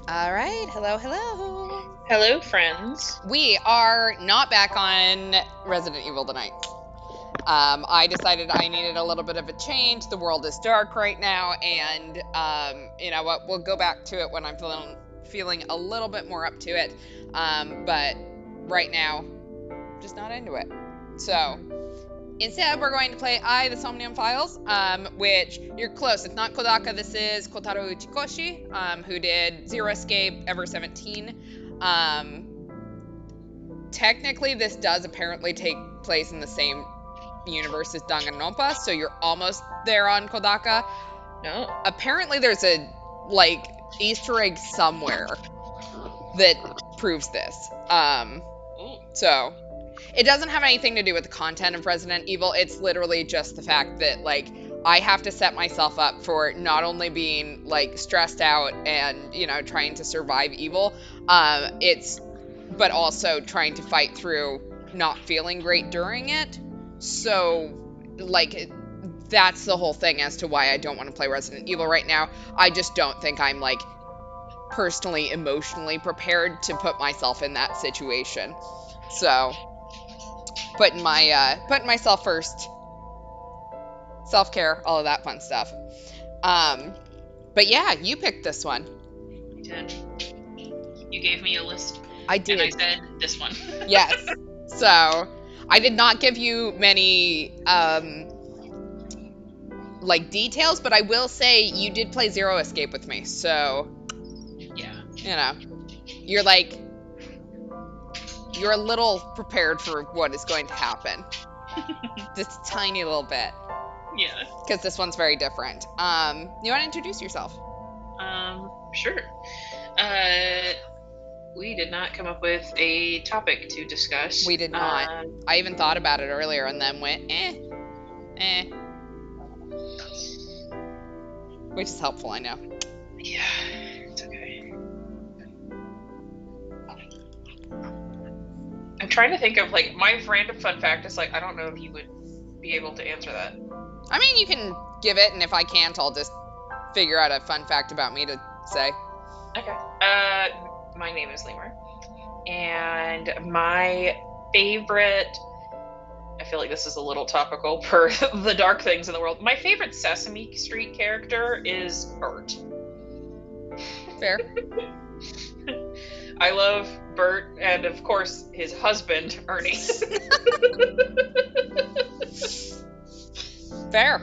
All right. Hello, hello. Hello, friends. We are not back on Resident Evil tonight. I decided I needed a little bit of a change. The world is dark right now, and you know what? We'll go back to it when I'm feeling a little bit more up to it. But right now, just not into it. So instead, we're going to play the Somnium Files, which you're close. It's not Kodaka. This is Kotaro Uchikoshi, who did Zero Escape, Ever 17. Technically, this does apparently take place in the same universe as Danganronpa, so you're almost there on Kodaka. No. Apparently, there's a Easter egg somewhere that proves this. So it doesn't have anything to do with the content of Resident Evil. It's literally just the fact that I have to set myself up for not only being stressed out and trying to survive evil, but also trying to fight through not feeling great during it. So that's the whole thing as to why I don't want to play Resident Evil right now. I just don't think I'm personally emotionally prepared to put myself in that situation. So putting myself first, self-care, all of that fun stuff. But yeah, you picked this one. I did. You gave me a list. I did. And I said this one. Yes. So I did not give you many details, but I will say you did play Zero Escape with me. So yeah. You're a little prepared for what is going to happen. Just a tiny little bit. Yeah. Because this one's very different. You want to introduce yourself? Sure. We did not come up with a topic to discuss. We did not. I even thought about it earlier and then went, Which is helpful, I know. Yeah, it's okay. I'm trying to think of my random fun fact is I don't know if you would be able to answer that. I mean, you can give it, and if I can't, I'll just figure out a fun fact about me to say. Okay. My name is Lemur, and my favorite, I feel like this is a little topical per the dark things in the world. My favorite Sesame Street character is Bert. Fair. I love Bert, and of course his husband, Ernie. Fair.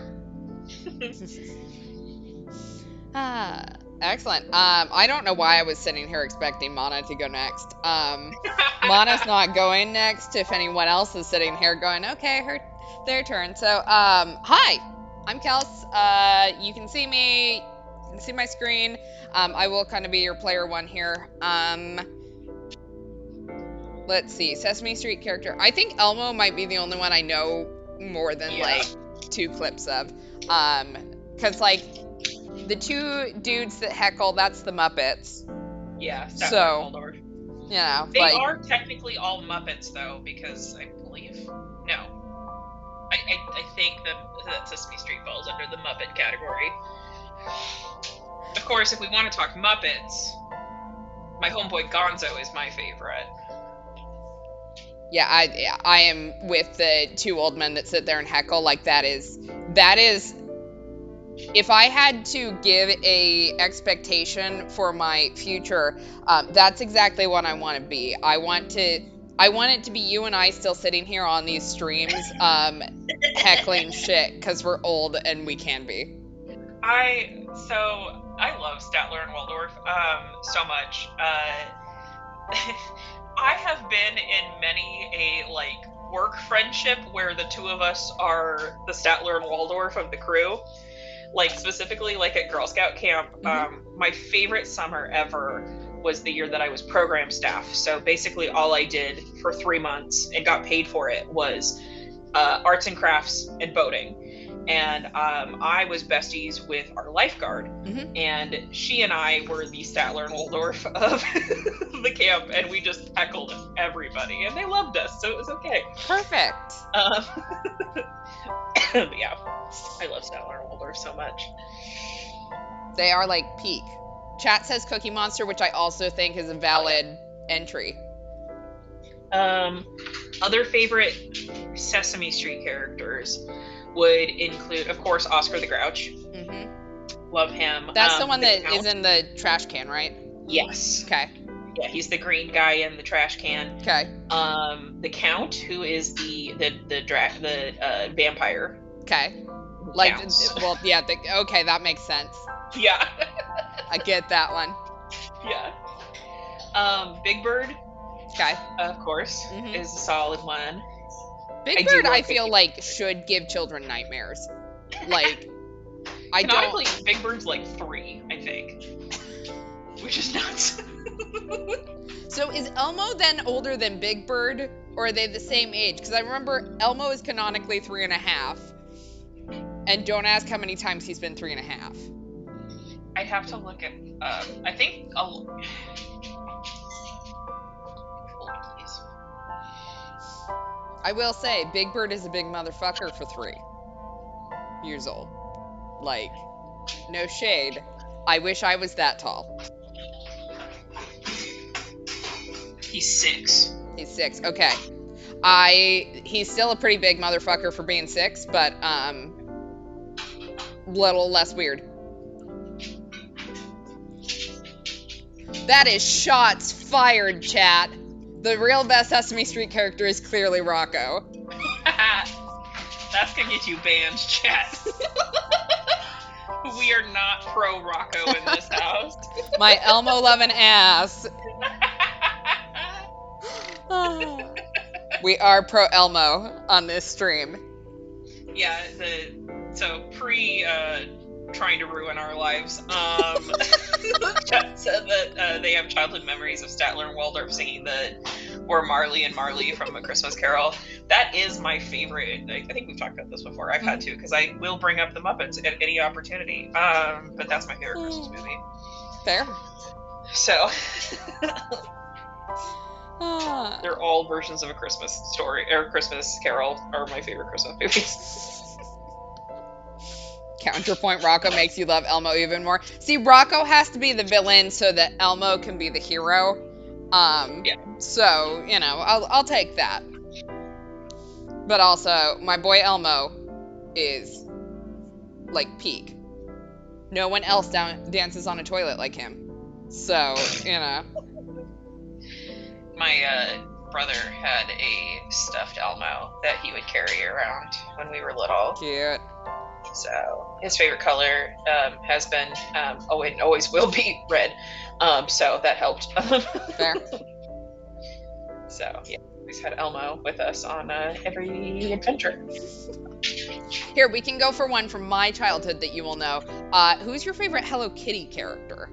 Excellent. I don't know why I was sitting here expecting Mana to go next. Mana's not going next. If anyone else is sitting here going, okay, their turn. So, hi, I'm Kels. You can see me. You can see my screen. I will kind of be your player one here. Let's see. Sesame Street character. I think Elmo might be the only one I know more than 2 clips of. Because the 2 dudes that heckle, that's the Muppets. Yeah. So, they are technically all Muppets though, because I believe I think that Sesame Street falls under the Muppet category. Of course, if we want to talk Muppets, my homeboy Gonzo is my favorite. Yeah, I am with the 2 old men that sit there and heckle. That is, if I had to give a expectation for my future, that's exactly what I want to be. I want it to be you and I still sitting here on these streams, heckling shit because we're old and we can be. I love Statler and Waldorf so much. I have been in many a work friendship where the 2 of us are the Statler and Waldorf of the crew. Specifically at Girl Scout camp. Mm-hmm. My favorite summer ever was the year that I was program staff. So basically all I did for 3 months and got paid for it was arts and crafts and boating. And I was besties with our lifeguard. Mm-hmm. And she and I were the Statler and Waldorf of the camp, and we just heckled everybody, and they loved us, so it was okay. Perfect. But yeah, I love Statler and Waldorf so much. They are peak. Chat says Cookie Monster, which I also think is a valid entry. Other favorite Sesame Street characters would include, of course, Oscar the Grouch. Love him. That's the one that is in the trash can, right? Yes. Okay. Yeah, he's the green guy in the trash can. Okay. The Count, who is the vampire. Okay. Like, well, yeah. Okay, that makes sense. Yeah. I get that one. Yeah. Big Bird. Okay. Of course, is a solid one. Big Bird, I feel like, should give children nightmares. Like, Canonically, Big Bird's like 3, I think. Which is nuts. So is Elmo then older than Big Bird, or are they the same age? Because I remember Elmo is canonically 3.5. And don't ask how many times he's been 3.5. I'd have to look at, I think, I will say, Big Bird is a big motherfucker for 3 years old. Like, no shade. I wish I was that tall. He's 6. He's 6. Okay. He's still a pretty big motherfucker for being 6, but little less weird. That is shots fired, chat. The real best Sesame Street character is clearly Rocco. That's gonna get you banned, chat. We are not pro Rocco in this house. My Elmo loving ass. We are pro Elmo on this stream. Yeah, so pre trying to ruin our lives. Chat said that they have childhood memories of Statler and Waldorf singing or Marley and Marley from A Christmas Carol. That is my favorite. I think we've talked about this before. I've had to, because I will bring up the Muppets at any opportunity. But that's my favorite Christmas movie. Fair. So they're all versions of A Christmas Story or Christmas Carol are my favorite Christmas movies. Counterpoint, Rocco makes you love Elmo even more. See, Rocco has to be the villain so that Elmo can be the hero. Yeah. So, you know, I'll take that. But also, my boy Elmo is, like, peak. No one else dances on a toilet like him. So, you know. My brother had a stuffed Elmo that he would carry around when we were little. Cute. So his favorite color has been, and always will be, red. So that helped. Fair. So yeah, we've had Elmo with us on every adventure. Here, we can go for one from my childhood that you will know. Who's your favorite Hello Kitty character?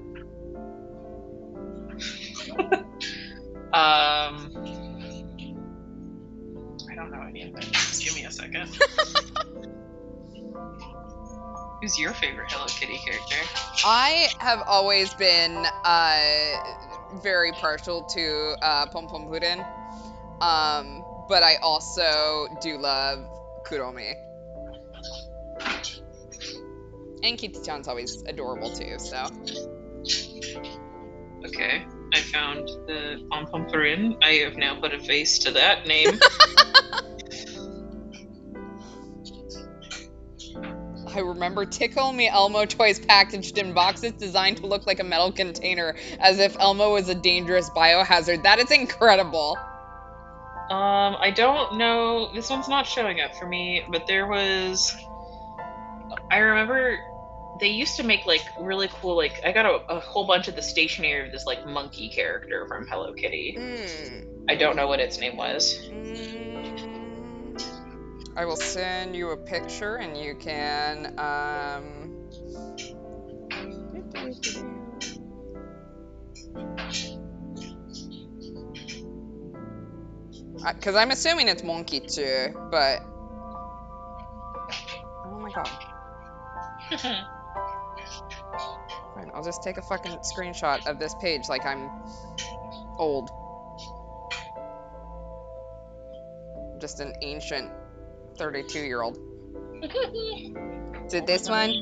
I don't know any of them. Just give me a second. Who's your favorite Hello Kitty character? I have always been very partial to Pom Pom Purin. But I also do love Kuromi. And Kitty-chan's always adorable too, so. Okay, I found the Pom Pom Purin. I have now put a face to that name. I remember Tickle Me Elmo toys packaged in boxes designed to look like a metal container, as if Elmo was a dangerous biohazard. That is incredible. I don't know. This one's not showing up for me, but there was. I remember they used to make like really cool. Like I got a whole bunch of the stationery of this like monkey character from Hello Kitty. I don't know what its name was. I will send you a picture and you can, because I'm assuming it's monkey too, but, oh my god. Fine, I'll just take a fucking screenshot of this page like I'm old. Just an ancient 32-year-old. Is it this one?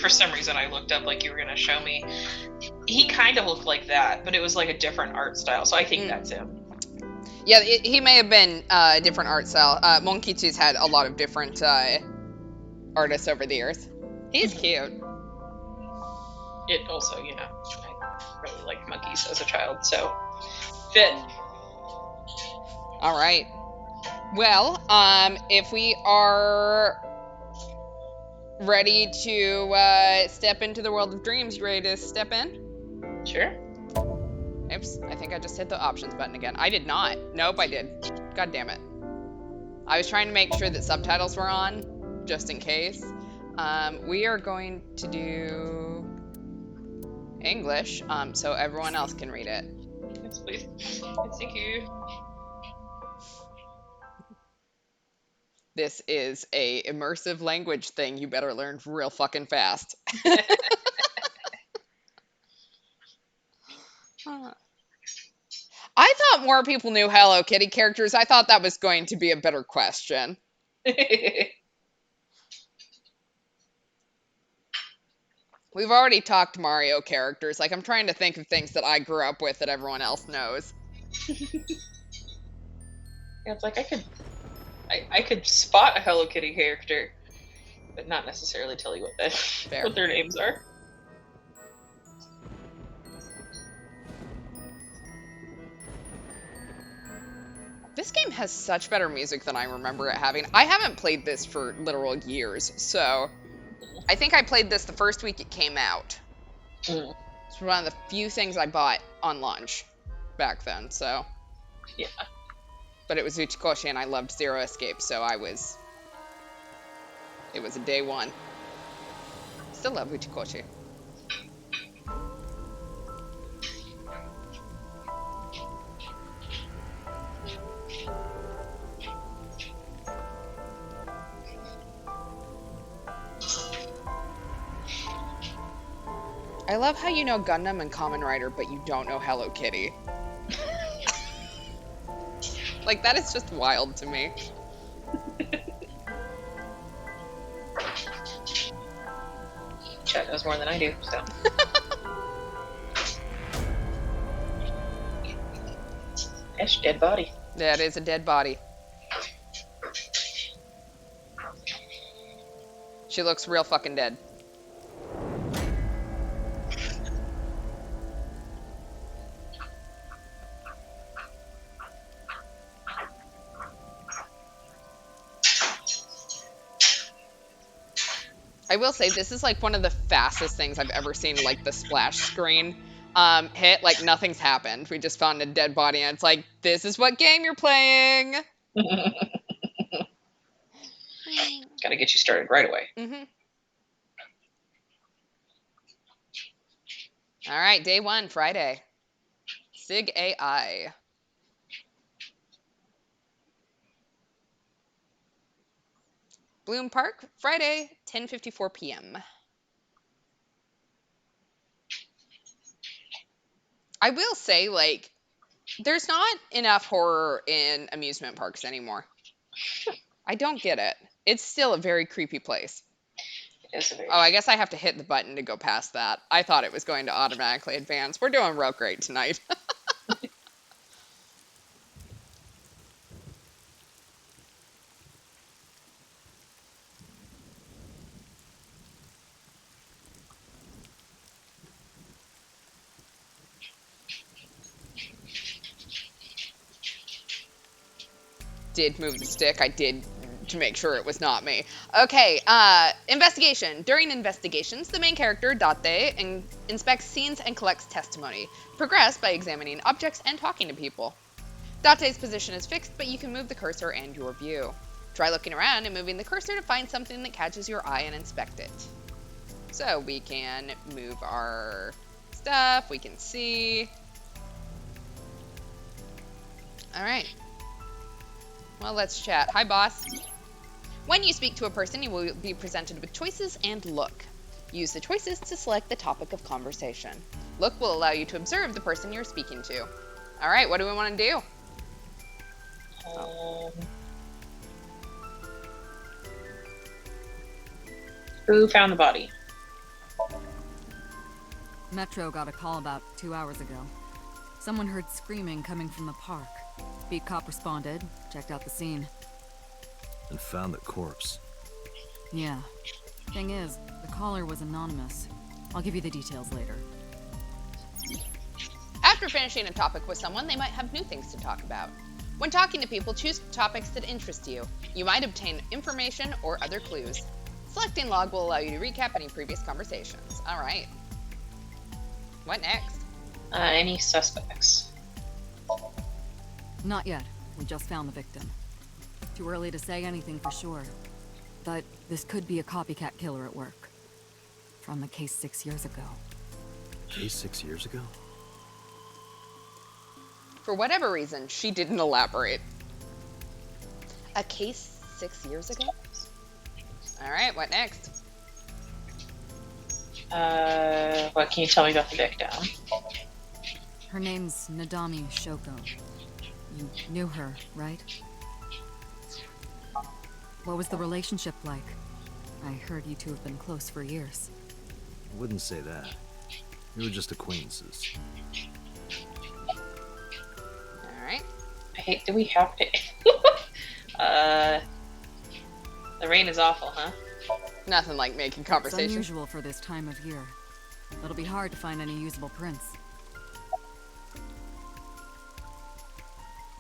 For some reason, I looked up like you were going to show me. He kind of looked like that, but it was like a different art style, so I think that's him. Yeah, he may have been a different art style. Monkichi's had a lot of different artists over the years. He's cute. It also, you know, I really liked monkeys as a child, so fit. All right. Well, if we are ready to step into the world of dreams, you ready to step in? Sure. Oops, I think I just hit the options button again. I did not. Nope, I did. God damn it. I was trying to make sure that subtitles were on, just in case. We are going to do English, so everyone else can read it. Yes, please. Thank you. This is a immersive language thing you better learn real fucking fast. I thought more people knew Hello Kitty characters. I thought that was going to be a better question. We've already talked Mario characters. Like, I'm trying to think of things that I grew up with that everyone else knows. Yeah, it's like I could spot a Hello Kitty character, but not necessarily tell you what their names are. This game has such better music than I remember it having. I haven't played this for literal years, so I think I played this the first week it came out. It's one of the few things I bought on launch back then, so. Yeah. But it was Uchikoshi and I loved Zero Escape, so it was a day one. Still love Uchikoshi. I love how you know Gundam and Kamen Rider, but you don't know Hello Kitty. Like, that is just wild to me. Chat knows more than I do, so. That's a dead body. Yeah, it is a dead body. She looks real fucking dead. I will say, this is like one of the fastest things I've ever seen, like the splash screen hit, like nothing's happened. We just found a dead body and it's like, this is what game you're playing. Gotta get you started right away. All right, day one, Friday. SIG AI. Bloom Park, Friday, 10:54 p.m. I will say, like, there's not enough horror in amusement parks anymore. I don't get it. It's still a very creepy place. Oh, I guess I have to hit the button to go past that. I thought it was going to automatically advance. We're doing real great tonight. Did move the stick. I did to make sure it was not me. Okay, investigation. During investigations, the main character, Date, inspects scenes and collects testimony. Progress by examining objects and talking to people. Date's position is fixed, but you can move the cursor and your view. Try looking around and moving the cursor to find something that catches your eye and inspect it. So we can move our stuff, we can see. All right. Well, let's chat. Hi, boss. When you speak to a person, you will be presented with choices and look. Use the choices to select the topic of conversation. Look will allow you to observe the person you're speaking to. All right, what do we want to do? Who found the body? Metro got a call about 2 hours ago. Someone heard screaming coming from the park. Beat cop responded, checked out the scene. And found the corpse. Yeah. Thing is, the caller was anonymous. I'll give you the details later. After finishing a topic with someone, they might have new things to talk about. When talking to people, choose topics that interest you. You might obtain information or other clues. Selecting log will allow you to recap any previous conversations. All right. What next? Any suspects? Not yet. We just found the victim. Too early to say anything for sure. But this could be a copycat killer at work. From the case 6 years ago. Case 6 years ago? For whatever reason, she didn't elaborate. A case 6 years ago? All right, what next? What can you tell me about the victim? Her name's Nadami Shoko. You knew her, right? What was the relationship like? I heard you two have been close for years. I wouldn't say that. We were just acquaintances. All right. I hate that we have to... The rain is awful, huh? Nothing like making It's conversation. unusual for this time of year. It'll be hard to find any usable prints.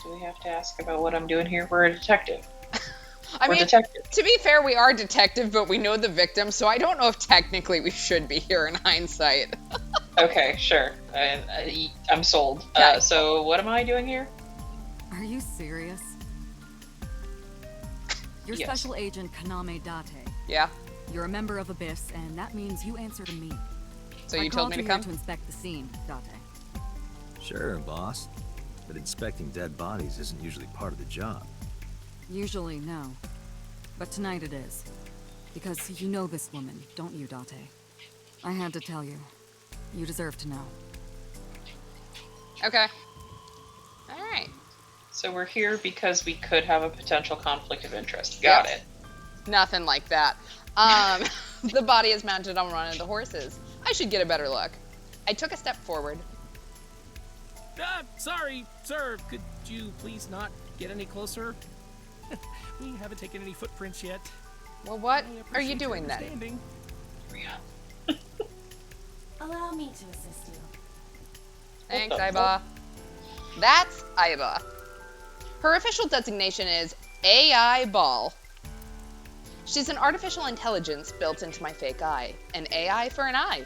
Do we have to ask about what I'm doing here? We're a detective. I We're mean, detectives. to be fair, we are detective, but we know the victim, so I don't know if technically we should be here in hindsight. Okay, sure. I'm sold. Okay. So what am I doing here? Are you serious? You're Yes. Special Agent Kaname Date. Yeah. You're a member of Abyss, and that means you answer to me. So I you told called me to you come? here to inspect the scene, Date. Sure, boss. But inspecting dead bodies isn't usually part of the job. Usually, no. But tonight it is. Because you know this woman, don't you, Date? I had to tell you. You deserve to know. Okay. All right. So we're here because we could have a potential conflict of interest. Got Yep. it. Nothing like that. The body is mounted on one of the horses. I should get a better look. I took a step forward. Sorry, sir. Could you please not get any closer? We haven't taken any footprints yet. Well, what I are you appreciate your doing then? understanding. Allow me to assist you. Thanks, the Iba. That's Iba. Her official designation is AI Ball. She's an artificial intelligence built into my fake eye. An AI for an eye.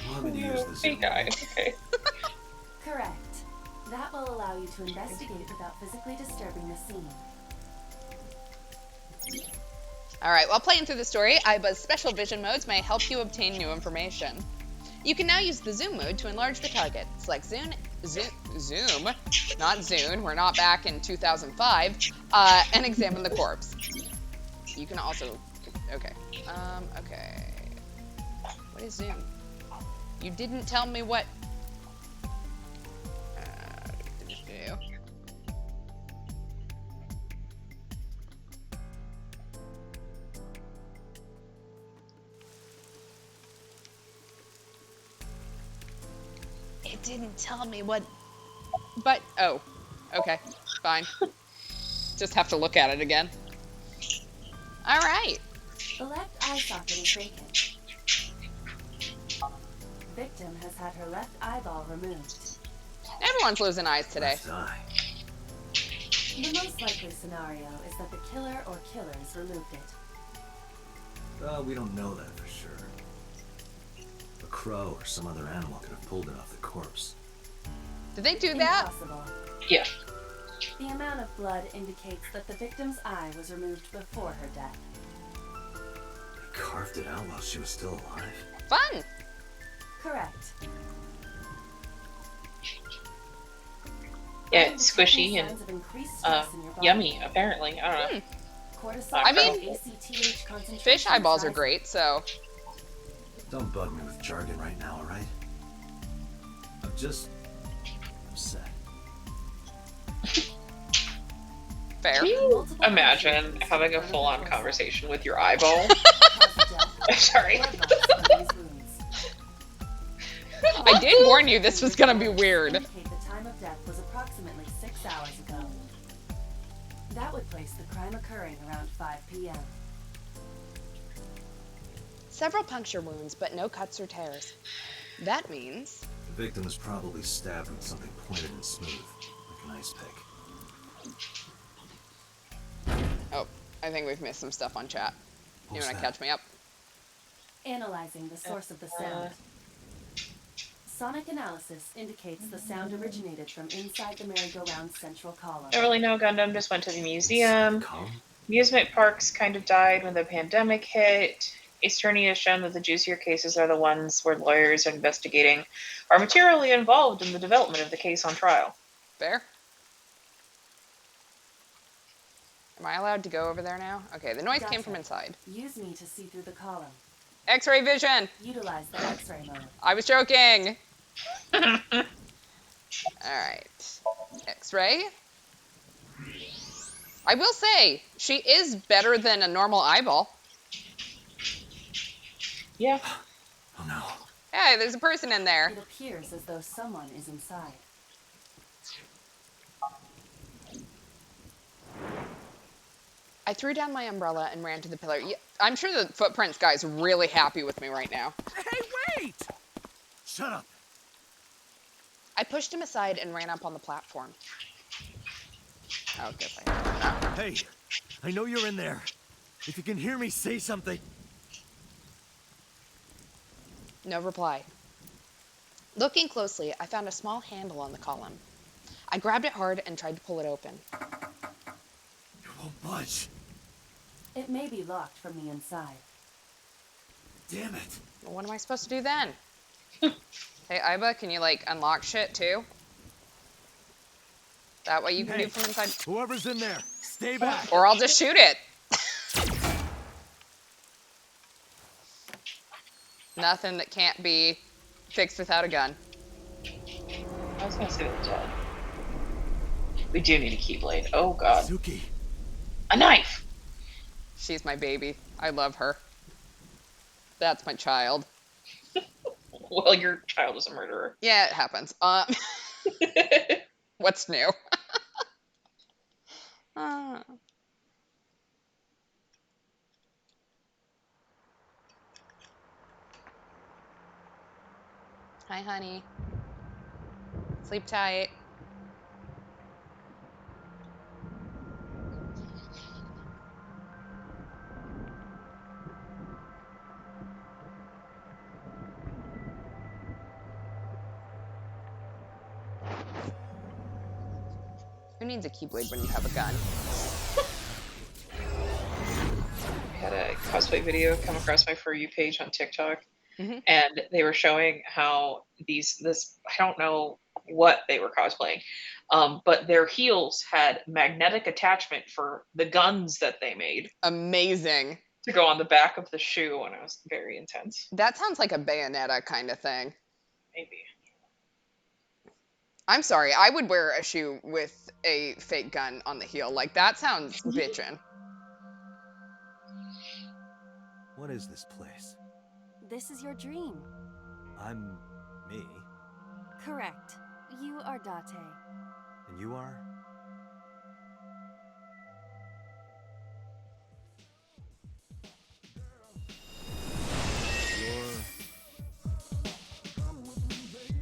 Allow me to use this. Big guy. Okay. Correct. That will allow you to investigate without physically disturbing the scene. Alright, while playing through the story, Iba's special vision modes may help you obtain new information. You can now use the zoom mode to enlarge the target. Select zoom, not Zune, we're not back in 2005, and examine the corpse. You can also, okay, okay. What is zoom? You didn't tell me what, It didn't tell me what, but, oh, okay, fine. Just have to look at it again. All right. The left eye socket is vacant. Victim has had her left eyeball removed. Everyone's losing eyes today. Left eye. The most likely scenario is that the killer or killers removed it. We don't know that for sure. A crow or some other animal could have pulled it off the corpse. Did they do that? Impossible. Yeah. The amount of blood indicates that the victim's eye was removed before her death. They carved it out while she was still alive. Fun. Correct. Yeah, it's squishy and Signs of increased stress in your body. yummy, apparently. I don't know. Cortisol I mean, and ACTH concentrations Fish eyeballs are rise. great, so. Don't bug me with jargon right now, alright? I'm just upset. Fair. Can you Multiple imagine conditions having a under the full-on cortisol. conversation with your eyeball? Sorry. Blood loss from these wounds. I did warn you this was gonna be weird. Indicate the time of death was approximately 6 hours ago. That would place the crime occurring around 5 p.m. Several puncture wounds, but no cuts or tears. That means... The victim was probably stabbed with something pointed and smooth, like an ice pick. Oh, I think we've missed some stuff on chat. You What's wanna that? catch me up? Analyzing the source of the sound. Sonic analysis indicates the sound originated from inside the merry-go-round's central column. Don't really know. Gundam just went to the museum. Column? Amusement parks kind of died when the pandemic hit. Ace Attorney has shown that the juicier cases are the ones where lawyers investigating are materially involved in the development of the case on trial. Fair. Am I allowed to go over there now? Okay, the noise came from inside. Use me to see through the column. X-ray vision! Utilize the X-ray mode. I was joking! Alright. X-ray. I will say, she is better than a normal eyeball. Yeah. Oh no. Hey, there's a person in there. It appears as though someone is inside. I threw down my umbrella and ran to the pillar. Yeah, I'm sure the footprints guy's really happy with me right now. Hey, wait! Shut up! I pushed him aside and ran up on the platform. Oh, guess I have to. Hey, I know you're in there. If you can hear me, say something. No reply. Looking closely, I found a small handle on the column. I grabbed it hard and tried to pull it open. You won't budge. It may be locked from the inside. Damn it. Well, what am I supposed to do then? Hey, Iba, can you, like, unlock shit, too? That way you can do from inside? Whoever's in there, stay back. Or I'll just shoot it. Nothing that can't be fixed without a gun. I was gonna say the dead. We do need a keyblade. Oh god. Suki. A knife! She's my baby. I love her. That's my child. Well, your child is a murderer. Yeah, it happens. What's new? uh. Hi, honey. Sleep tight. Who needs a keyblade when you have a gun? I had a cosplay video come across my For You page on TikTok, Mhm. and they were showing how I don't know what they were cosplaying, but their heels had magnetic attachment for the guns that they made Amazing. to go on the back of the shoe, and it was very intense. That sounds like a Bayonetta kind of thing. Maybe. I'm sorry, I would wear a shoe with a fake gun on the heel. Like, that sounds bitchin'. What is this place? This is your dream. I'm me. Correct. You are Date. And you are? You're...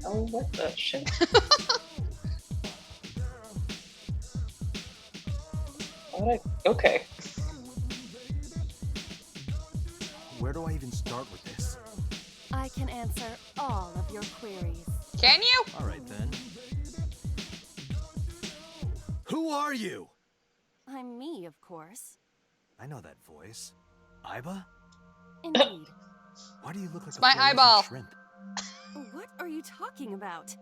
Oh, what the shit? Okay. Where do I even start with this? I can answer all of your queries. Can you? All right, then. Who are you? I'm me, of course. I know that voice. Iba? Indeed. Why do you look like It's a my frozen eyeball. shrimp? What are you talking about?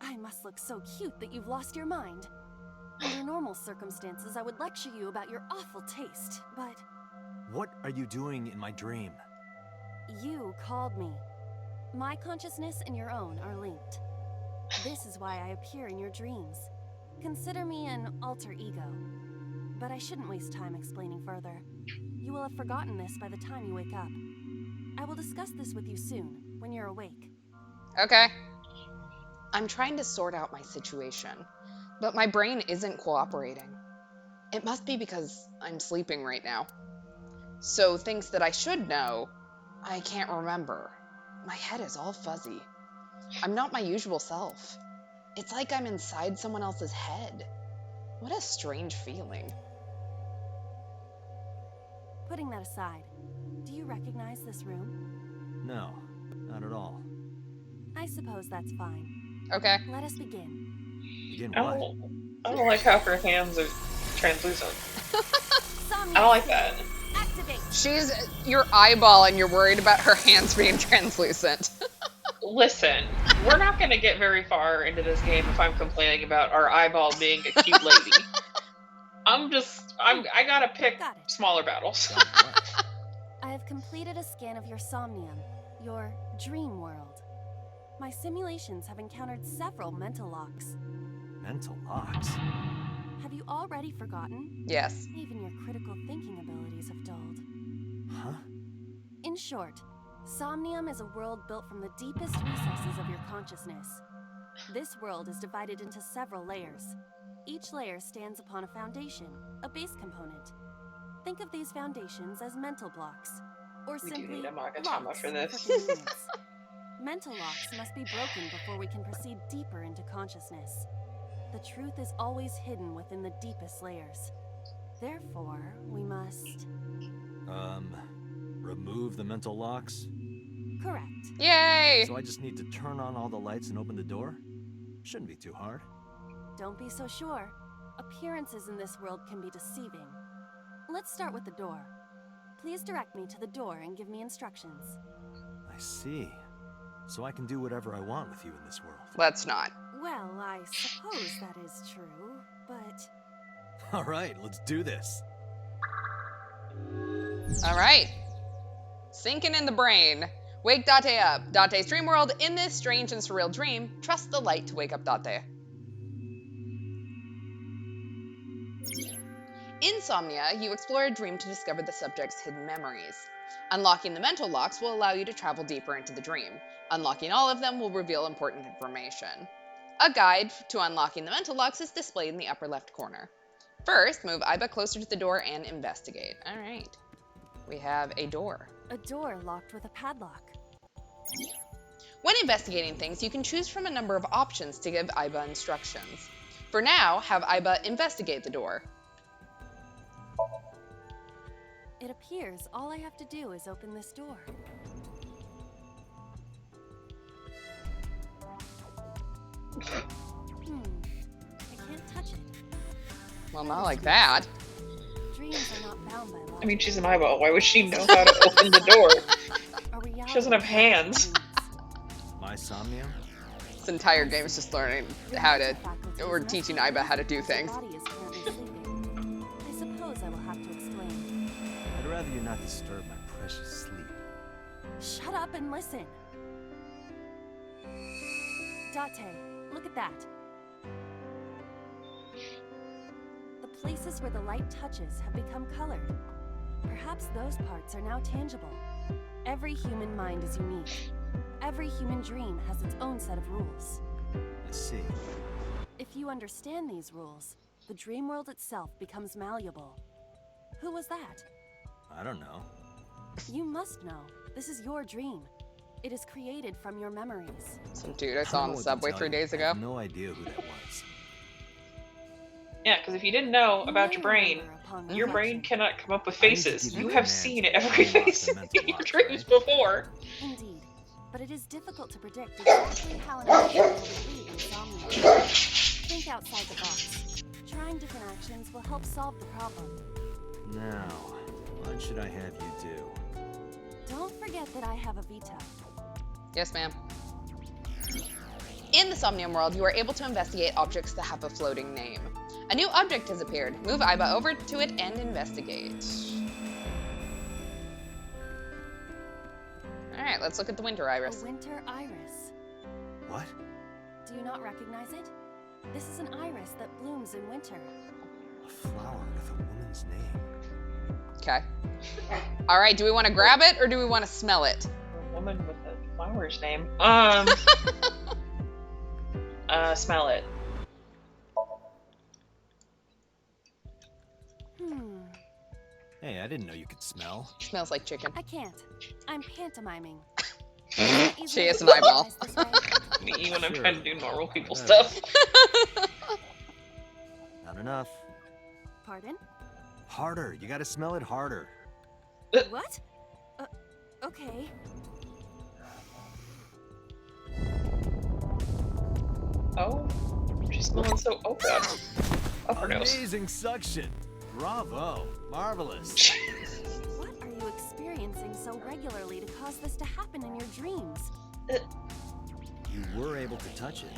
I must look so cute that you've lost your mind. Under normal circumstances, I would lecture you about your awful taste, but What are you doing in my dream? you called me. My consciousness and your own are linked. This is why I appear in your dreams. Consider me an alter ego. But I shouldn't waste time explaining further. You will have forgotten this by the time you wake up. I will discuss this with you soon, when you're awake. Okay. I'm trying to sort out my situation, but my brain isn't cooperating. It must be because I'm sleeping right now. So things that I should know, I can't remember. My head is all fuzzy. I'm not my usual self. It's like I'm inside someone else's head. What a strange feeling. Putting that aside, do you recognize this room? No, not at all. I suppose that's fine. Okay. Let us begin. Begin I what? don't like how her hands are translucent. Somnium I don't like state. that. Activate. She's your eyeball and you're worried about her hands being translucent. Listen, we're not going to get very far into this game if I'm complaining about our eyeball being a cute lady. I gotta pick Got it. smaller battles. Got what? I have completed a scan of your Somnium, your dream world. My simulations have encountered several mental locks. Mental locks? Have you already forgotten? Yes. Even your critical thinking abilities have dulled. Huh? In short, Somnium is a world built from the deepest recesses of your consciousness. This world is divided into several layers. Each layer stands upon a foundation, a base component. Think of these foundations as mental blocks, or We do simply need a Magatama locks for this. convenience. Mental locks must be broken before we can proceed deeper into consciousness. The truth is always hidden within the deepest layers. Therefore, we must... Remove the mental locks? Correct. Yay! So I just need to turn on all the lights and open the door? Shouldn't be too hard. Don't be so sure. Appearances in this world can be deceiving. Let's start with the door. Please direct me to the door and give me instructions. I see. So I can do whatever I want with you in this world. Let's not. Well, I suppose that is true, but... All right, let's do this. All right. Sinking in the brain. Wake Date up. Date's dream world. In this strange and surreal dream, trust the light to wake up Date. In Somnia, you explore a dream to discover the subject's hidden memories. Unlocking the mental locks will allow you to travel deeper into the dream. Unlocking all of them will reveal important information. A guide to unlocking the mental locks is displayed in the upper left corner. First, move Iba closer to the door and investigate. All right. We have a door. A door locked with a padlock. When investigating things, you can choose from a number of options to give Iba instructions. For now, have Iba investigate the door. It appears all I have to do is open this door. I can't touch it. Well, not like that. Dreams are not bound by law. I mean, she's an eyeball. Why would she know how to open the door? She doesn't have hands. My Somnium? This entire game is just learning how to, or teaching Iba how to do things. Body is currently sleeping. I suppose I will have to explain. I'd rather you not disturb my precious sleep. Shut up and listen. Date, look at that. The places where the light touches have become colored. Perhaps those parts are now tangible. Every human mind is unique. Every human dream has its own set of rules. I see. If you understand these rules, the dream world itself becomes malleable. Who was that? I don't know. You must know. This is your dream. It is created from your memories. Some dude I I saw don't on know the what to subway tell 3 you. days I ago. have no idea who that was. Yeah, because if you didn't know about You your may brain, remember upon your reflection. brain cannot come up with I need to faces. give You you have commands seen to every unlock the face in mental your locks, dreams right? before. Indeed, but it is difficult to predict exactly how an action will behave in Somnium. Think outside the box. Trying different actions will help solve the problem. Now, what should I have you do? Don't forget that I have a veto. Yes, ma'am. In the Somnium world, you are able to investigate objects that have a floating name. A new object has appeared. Move Iba over to it and investigate. Alright, let's look at the winter iris. A winter iris. What? Do you not recognize it? This is an iris that blooms in winter. A flower with a woman's name. Okay. All right, do we want to grab it or do we want to smell it? A woman with a flower's name. Smell it. Hey, I didn't know you could smell. Smells like chicken. I can't. I'm pantomiming. She has an eyeball. Me when I'm Sure. trying to do normal people Yeah. stuff. Not enough. Pardon? Harder. You gotta smell it harder. What? Okay. Oh, she's smelling so. Oh god. Up her nose. Amazing suction. Bravo. Marvelous. What are you experiencing so regularly to cause this to happen in your dreams? You were able to touch it.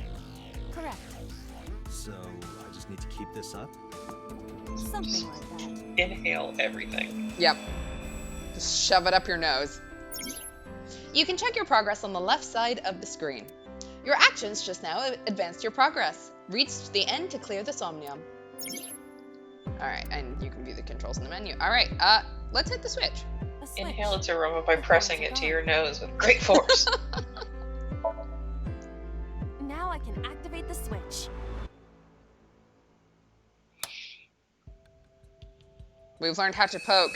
Correct. So I just need to keep this up? Something like that. Inhale everything. Yep. Just shove it up your nose. You can check your progress on the left side of the screen. Your actions just now advanced your progress. Reach the end to clear the Somnium. Alright, and you can view the controls in the menu. Alright, let's hit the switch. A switch. Inhale its aroma by pressing it to your nose with great force. Now I can activate the switch. We've learned how to poke.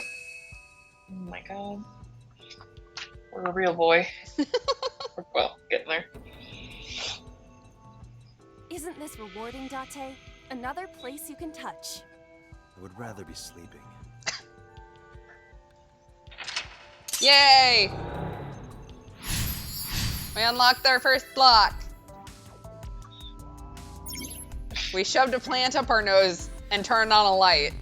Oh my god. We're a real boy. Well, getting there. Isn't this rewarding, Date? Another place you can touch. I would rather be sleeping. Yay! We unlocked our first block. We shoved a plant up our nose and turned on a light.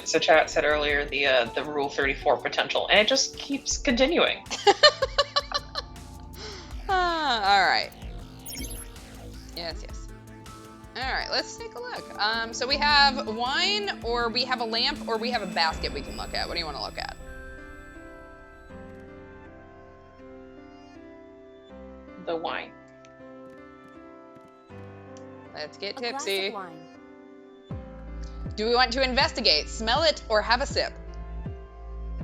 So chat said earlier the Rule 34 potential, and it just keeps continuing. Alright. Yes. Alright, let's take a look. So we have wine, or we have a lamp, or we have a basket we can look at. What do you want to look at? The wine. Let's get A glass tipsy. of wine. Do we want to investigate, smell it, or have a sip?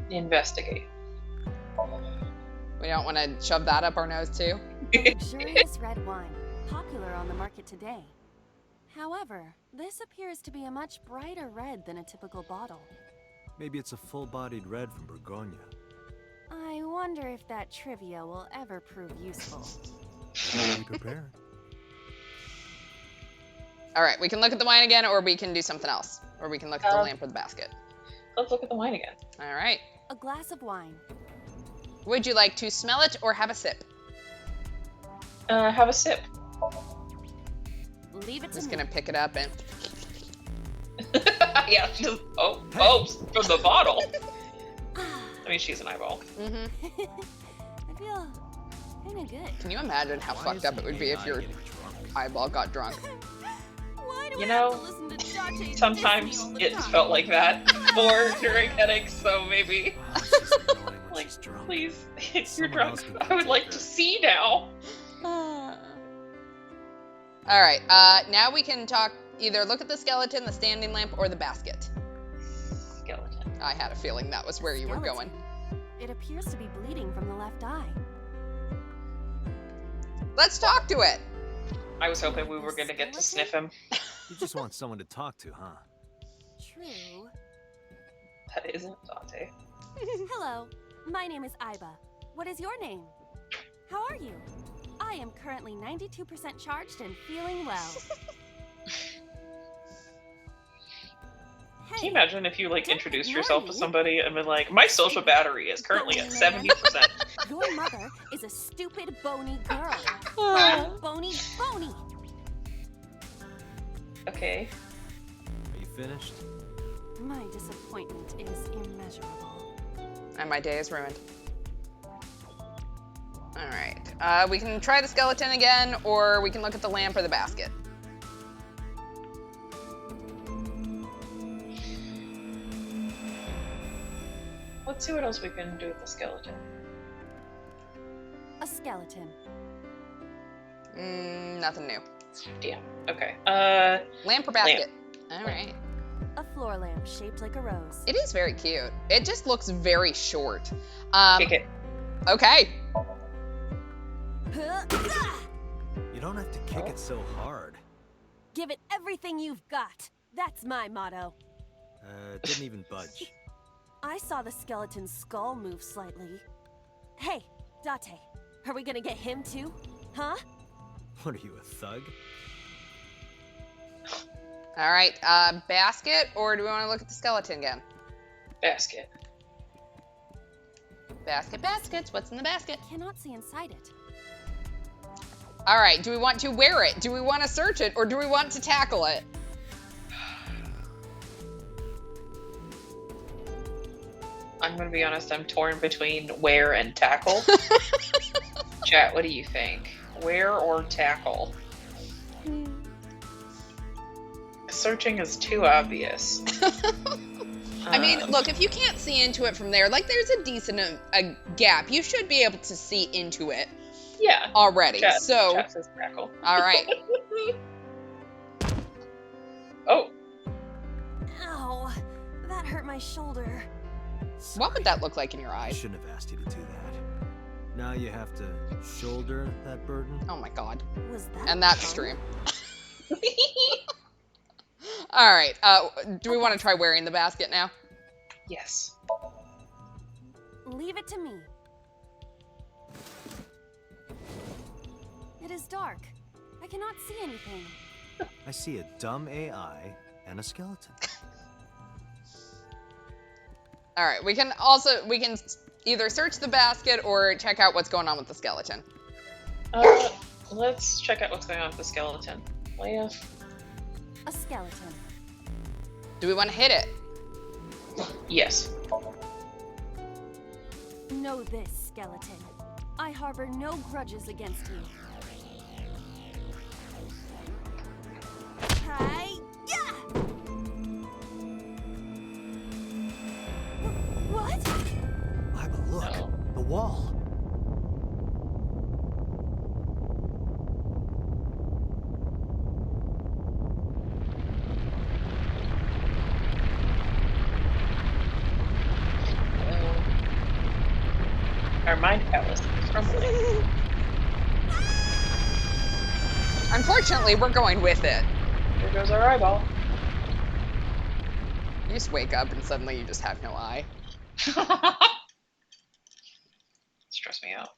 Investigate. We don't want to shove that up our nose too. Luxurious red wine, popular on the market today. However, this appears to be a much brighter red than a typical bottle. Maybe it's a full-bodied red from Burgonia. I wonder if that trivia will ever prove useful. Be prepared. Alright, we can look at the wine again, or we can do something else. Or we can look at the lamp or the basket. Let's look at the wine again. Alright. A glass of wine. Would you like to smell it or have a sip? Have a sip. Leave it I'm to just me. gonna pick it up and... Yeah, just, oh, from the bottle. I mean, she's an eyeball. Mm-hmm. I feel kinda good. Can you imagine how fucked up it would be if your eyeball got drunk? Why do You I know, have to listen to Date Sometimes diss me all the it time? felt like that before during headaches, so maybe, Oh, she's annoying when like, she's drunk. please, if you're Someone drunk, else can I would take like her. to see now. Alright, now we can talk, either look at the skeleton, the standing lamp, or the basket. Skeleton. I had a feeling that was where you were going. Skeleton. It appears to be bleeding from the left eye. Let's talk to it! I was hoping we were gonna get to sniff him. You just want someone to talk to, huh? True. That isn't Dante. Hello, my name is Iba. What is your name? How are you? I am currently 92% charged and feeling well. Can you imagine if you like introduced yourself to somebody and been like, my social battery is currently at 70%. Your mother is a stupid, bony girl. Bony. Okay. Are you finished? My disappointment is immeasurable. And my day is ruined. Alright, we can try the skeleton again, or we can look at the lamp or the basket. Let's see what else we can do with the skeleton. A skeleton. Nothing new. Damn. Okay. Lamp or basket? Alright. A floor lamp shaped like a rose. It is very cute. It just looks very short. Kick it. Okay. You don't have to kick it so hard. Give it everything you've got. That's my motto. It didn't even budge. I saw the skeleton's skull move slightly. Hey, Date, are we gonna get him too? Huh? What are you, a thug? All right. Basket, or do we want to look at the skeleton again? Basket. Basket, baskets. What's in the basket? Cannot see inside it. All right. Do we want to wear it? Do we want to search it, or do we want to tackle it? I'm gonna be honest, I'm torn between wear and tackle. Chat, what do you think? Wear or tackle? Searching is too obvious. I mean, look, if you can't see into it from there, like, there's a decent a gap. You should be able to see into it Yeah. already. Chat says tackle. All right. Oh, Ow, that hurt my shoulder. What would that look like in your I eyes? shouldn't have asked you to do that. Now you have to shoulder that burden. Oh my god. Was that? And that's fun? stream. All right. Do we want to try wearing the basket now? yes. Leave it to me. It is dark. I cannot see anything. I see a dumb AI and a skeleton. All right. We can either search the basket or check out what's going on with the skeleton. Let's check out what's going on with the skeleton. Leia. A skeleton. Do we want to hit it? Yes. Know this, skeleton. I harbor no grudges against you. Hi-ya! What? But look, No. the wall. Our mind palace is crumbling. Unfortunately, we're going with it. There goes our eyeball. You just wake up and suddenly you just have no eye. Stress me out.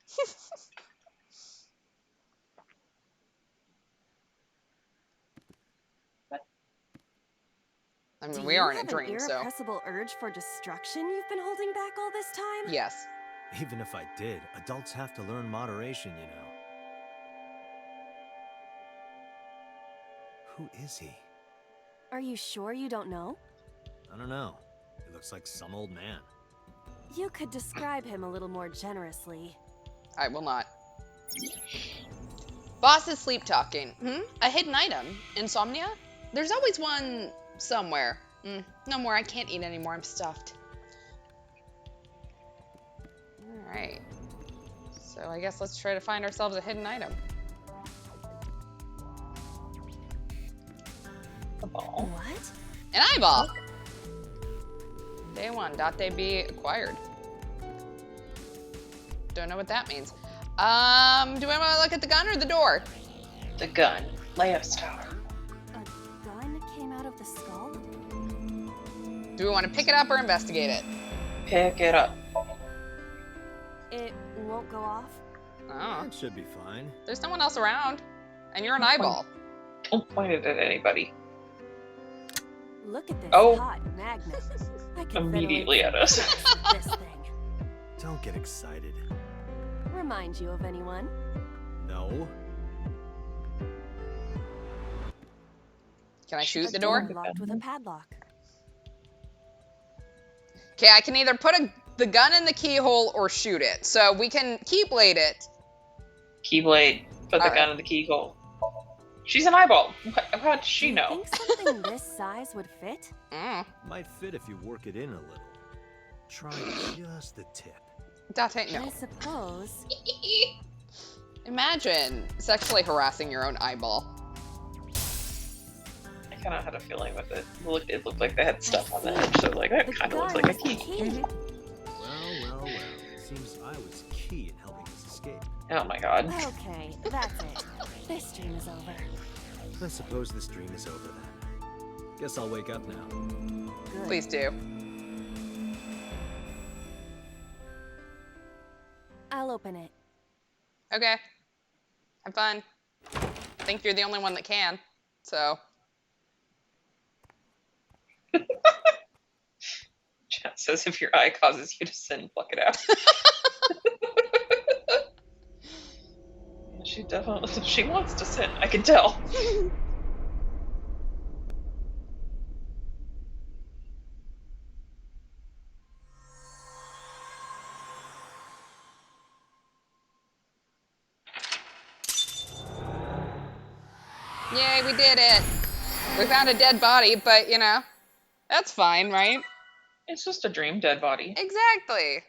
I mean, Do we you are in a have dream, an so irrepressible urge for destruction you've been holding back all this time? yes. Even if I did, adults have to learn moderation, you know. Who is he? Are you sure you don't know? I don't know. He looks like some old man. You could describe him a little more generously. I will not. Boss is sleep talking. A hidden item? Insomnia? There's always one somewhere. No more. I can't eat anymore. I'm stuffed. Alright. So I guess let's try to find ourselves a hidden item. A ball. What? An eyeball! Day 1. Date be acquired. Don't know what that means. Do I want to look at the gun or the door? The gun. Leia's tower. A gun came out of the skull? Do we want to pick it up or investigate it? Pick it up. It won't go off? Oh, It should be fine. there's no one else around. And you're an eyeball. Don't point it at anybody. Look at this Oh. hot magnet. I could Immediately at us. ventilate this thing. Don't get excited. Remind you of anyone? No. Can I shoot the A door? locked with a padlock. Okay, I can either put the gun in the keyhole or shoot it. So we can keyblade it. Keyblade. Put the Alright. gun in the keyhole. She's an eyeball. How does she know? Think something this size would fit? Might fit if you work it in a little. Try just the tip. Date, no. I suppose. Imagine sexually harassing your own eyeball. I kind of had a feeling with it. It looked like they had stuff on the edge, so like that kind of looks like a key. Well. Seems I was key in helping us escape. Oh my god. Okay, that's it. This dream is over. I suppose this dream is over then. Guess I'll wake up now. Good. Please do. I'll open it. Okay. Have fun. I think you're the only one that can, so. Chat says if your eye causes you to sin, pluck it out. She definitely, she wants to sin, I can tell. Yay, we did it. We found a dead body, but you know, that's fine, right? It's just a dream dead body. Exactly.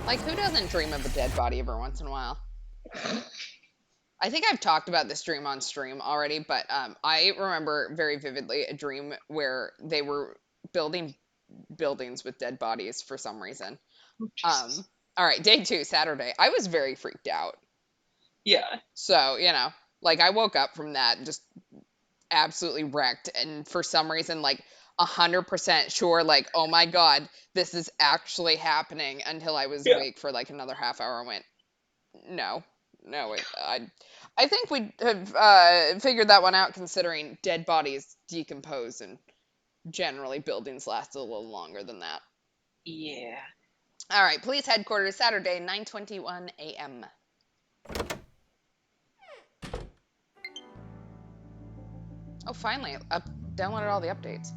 Like, who doesn't dream of a dead body every once in a while? I think I've talked about this dream on stream already, but I remember very vividly a dream where they were building buildings with dead bodies for some reason. Jesus. All right, day 2, Saturday. I was very freaked out. Yeah. So, you know, like I woke up from that just absolutely wrecked, and for some reason, like 100% sure, like, oh my god, this is actually happening, until I was awake for like another half hour and went, no, I think we have figured that one out, considering dead bodies decompose and generally buildings last a little longer than that. Yeah. All right, police headquarters, Saturday, 9:21 a.m. Oh, finally, downloaded all the updates.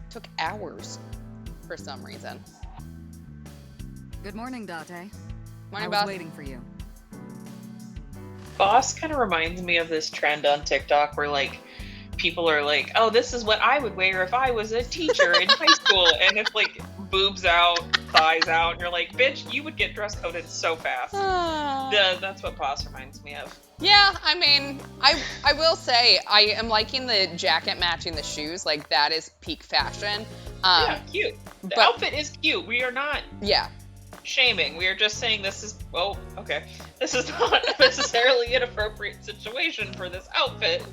Took hours for some reason. Good morning, Date. Morning, I was boss. waiting for you. Boss kind of reminds me of this trend on TikTok where like people are like, oh, this is what I would wear if I was a teacher in high school, and it's like boobs out, thighs out, and you're like, bitch, you would get dress coded so fast. That's what Boss reminds me of. Yeah, I mean, I will say I am liking the jacket matching the shoes. Like, that is peak fashion. Yeah, cute. The outfit is cute. We are not shaming. We are just saying this is, oh, okay. This is not necessarily an appropriate situation for this outfit.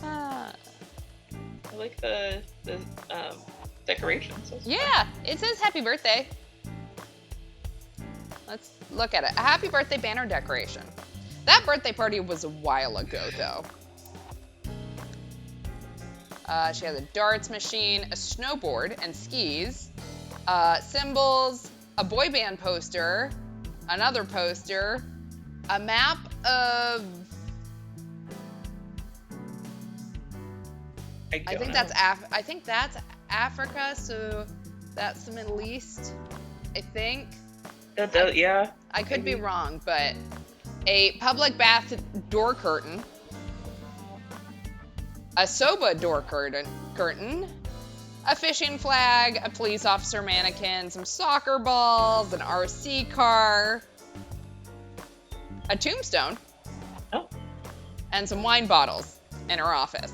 I like the decorations. Yeah, it says happy birthday. Let's look at it. A happy birthday banner decoration. That birthday party was a while ago, though. She has a darts machine, a snowboard and skis, symbols, a boy band poster, another poster, a map of... I think that's Africa, so that's the Middle East, I think. Yeah. I could be wrong, but a public bath door curtain, a soba door curtain, a fishing flag, a police officer mannequin, some soccer balls, an RC car, a tombstone, and some wine bottles in her office.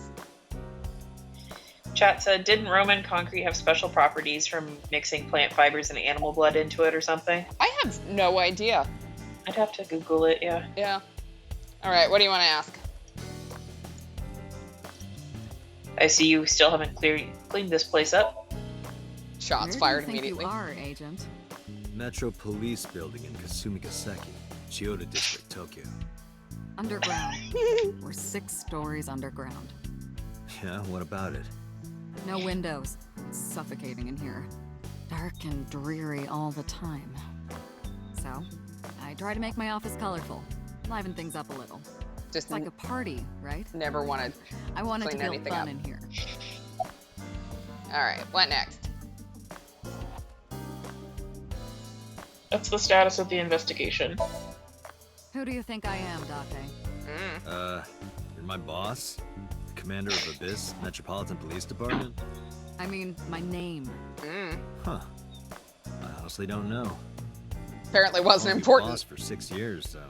Chat said, didn't Roman concrete have special properties from mixing plant fibers and animal blood into it or something? I have no idea. I'd have to Google it, yeah. Yeah. All right, what do you want to ask? I see you still haven't cleaned this place up. Shots Where fired do you think immediately. You are, Agent. Metro Police Building in Kasumigaseki, Chiyoda District, Tokyo. Underground. We're 6 stories underground. Yeah, what about it? No windows. It's suffocating in here. Dark and dreary all the time. So, I try to make my office colorful. Liven things up a little. Just It's like a party, right? never wanted. I want it to clean feel anything fun up. in here. All right, what next? That's the status of the investigation. Who do you think I am, Date? You're my boss? Commander of Abyss Metropolitan Police Department? I mean, my name. Huh. I honestly don't know. Apparently wasn't Only important. boss for 6 years, so...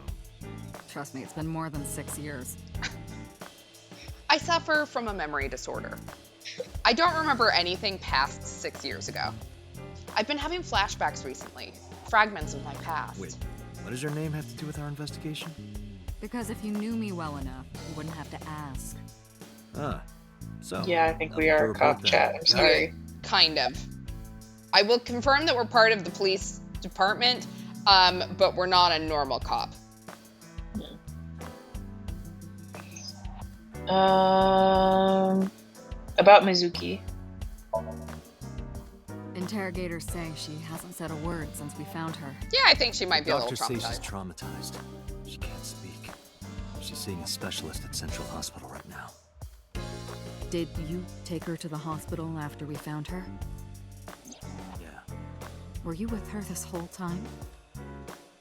Trust me, it's been more than 6 years. I suffer from a memory disorder. I don't remember anything past 6 years ago. I've been having flashbacks recently, fragments of my past. Wait, what does your name have to do with our investigation? Because if you knew me well enough, you wouldn't have to ask. Ah, so... Yeah, I think we nothing to are report cop then. chat. I'm sorry. Kind of. I will confirm that we're part of the police department, but we're not a normal cop. About Mizuki. Interrogators say she hasn't said a word since we found her. Yeah, I think she might be a little Doctors say she's traumatized. traumatized. She can't speak. She's seeing a specialist at Central Hospital right now. Did you take her to the hospital after we found her? Yeah. Were you with her this whole time?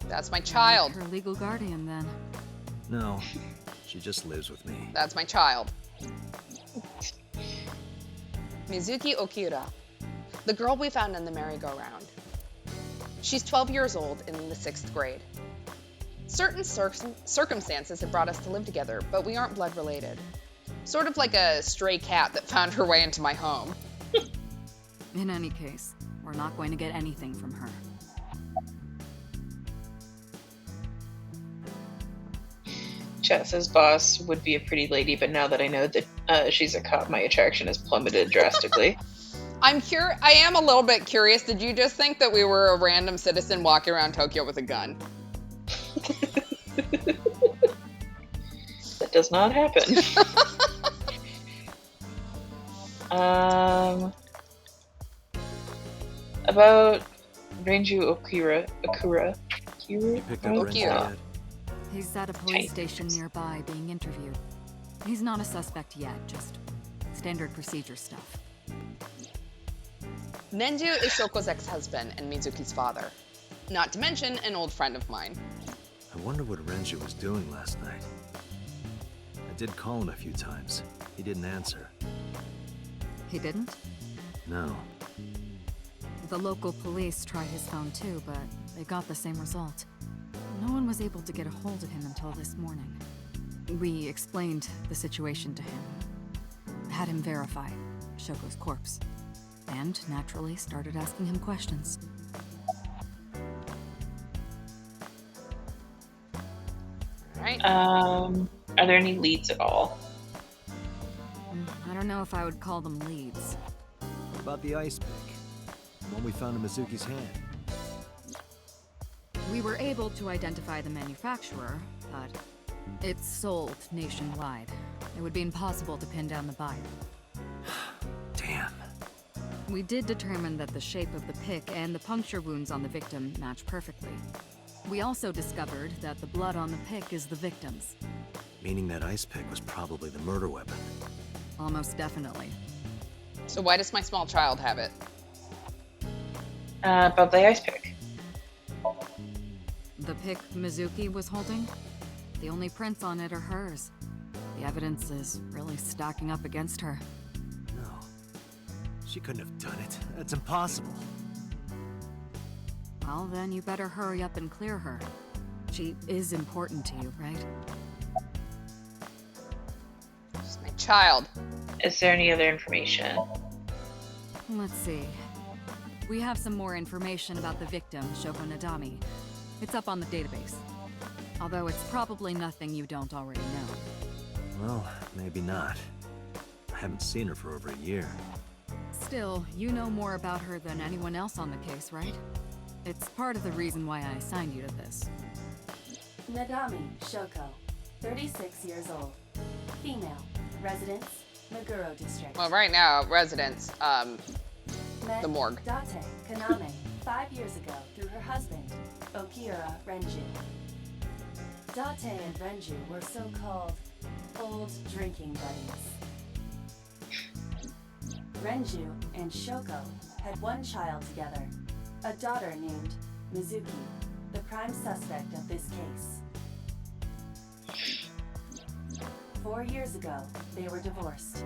That's my child. Her legal guardian, then. No, she just lives with me. That's my child. Mizuki Okira, the girl we found in the merry-go-round. She's 12 years old in the 6th grade. Certain circumstances have brought us to live together, but we aren't blood related. Sort of like a stray cat that found her way into my home. In any case, we're not going to get anything from her. Chat says boss would be a pretty lady, but now that I know that she's a cop, my attraction has plummeted drastically. I am a little bit curious. Did you just think that we were a random citizen walking around Tokyo with a gun? That does not happen. About Renju Okura. You picked up Right? Ren's Okira. dad? He's at a police station nearby being interviewed. He's not a suspect yet, just standard procedure stuff. Nenju is Shoko's ex-husband and Mizuki's father. Not to mention an old friend of mine. I wonder what Renju was doing last night. I did call him a few times. He didn't answer. He didn't? No. The local police tried his phone too, but they got the same result. No one was able to get a hold of him until this morning. We explained the situation to him, had him verify Shoko's corpse, and naturally started asking him questions. Right? Are there any leads at all? I don't know if I would call them leads. What about the ice pick? The one we found in Mizuki's hand. We were able to identify the manufacturer, but it's sold nationwide. It would be impossible to pin down the buyer. Damn. We did determine that the shape of the pick and the puncture wounds on the victim match perfectly. We also discovered that the blood on the pick is the victim's. Meaning that ice pick was probably the murder weapon. Almost definitely. So why does my small child have it? About the ice pick. The pick Mizuki was holding? The only prints on it are hers. The evidence is really stacking up against her. No. She couldn't have done it. That's impossible. Well, then you better hurry up and clear her. She is important to you, right? She's my child. Is there any other information? Let's see. We have some more information about the victim, Shoko Nadami. It's up on the database. Although it's probably nothing you don't already know. Well, maybe not. I haven't seen her for over a year. Still, you know more about her than anyone else on the case, right? It's part of the reason why I assigned you to this. Nadami Shoko, 36 years old. Female. Residence, Meguro District. Well, right now, residents, Met the morgue. Date Kaname 5 years ago through her husband, Okira Renju. Date and Renju were so-called old drinking buddies. Renju and Shoko had one child together, a daughter named Mizuki, the prime suspect of this case. 4 years ago, they were divorced.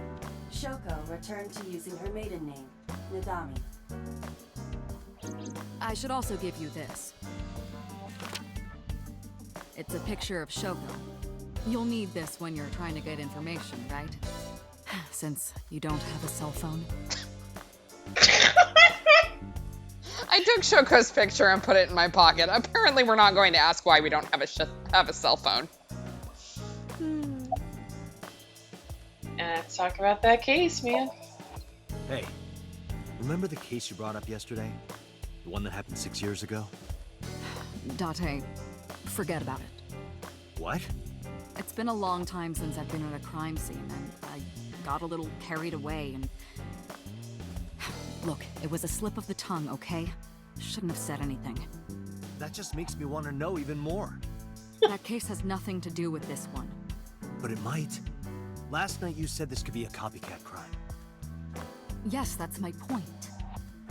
Shoko returned to using her maiden name, Nadami. I should also give you this. It's a picture of Shoko. You'll need this when you're trying to get information, right? Since you don't have a cell phone. I took Shoko's picture and put it in my pocket. Apparently, we're not going to ask why we don't have a cell phone. Let's talk about that case, man. Hey, remember the case you brought up yesterday? The one that happened 6 years ago? Date, forget about it. What? It's been a long time since I've been at a crime scene, and I got a little carried away, and... Look, it was a slip of the tongue, okay? Shouldn't have said anything. That just makes me want to know even more. That case has nothing to do with this one. But it might. Last night you said this could be a copycat crime. Yes, that's my point.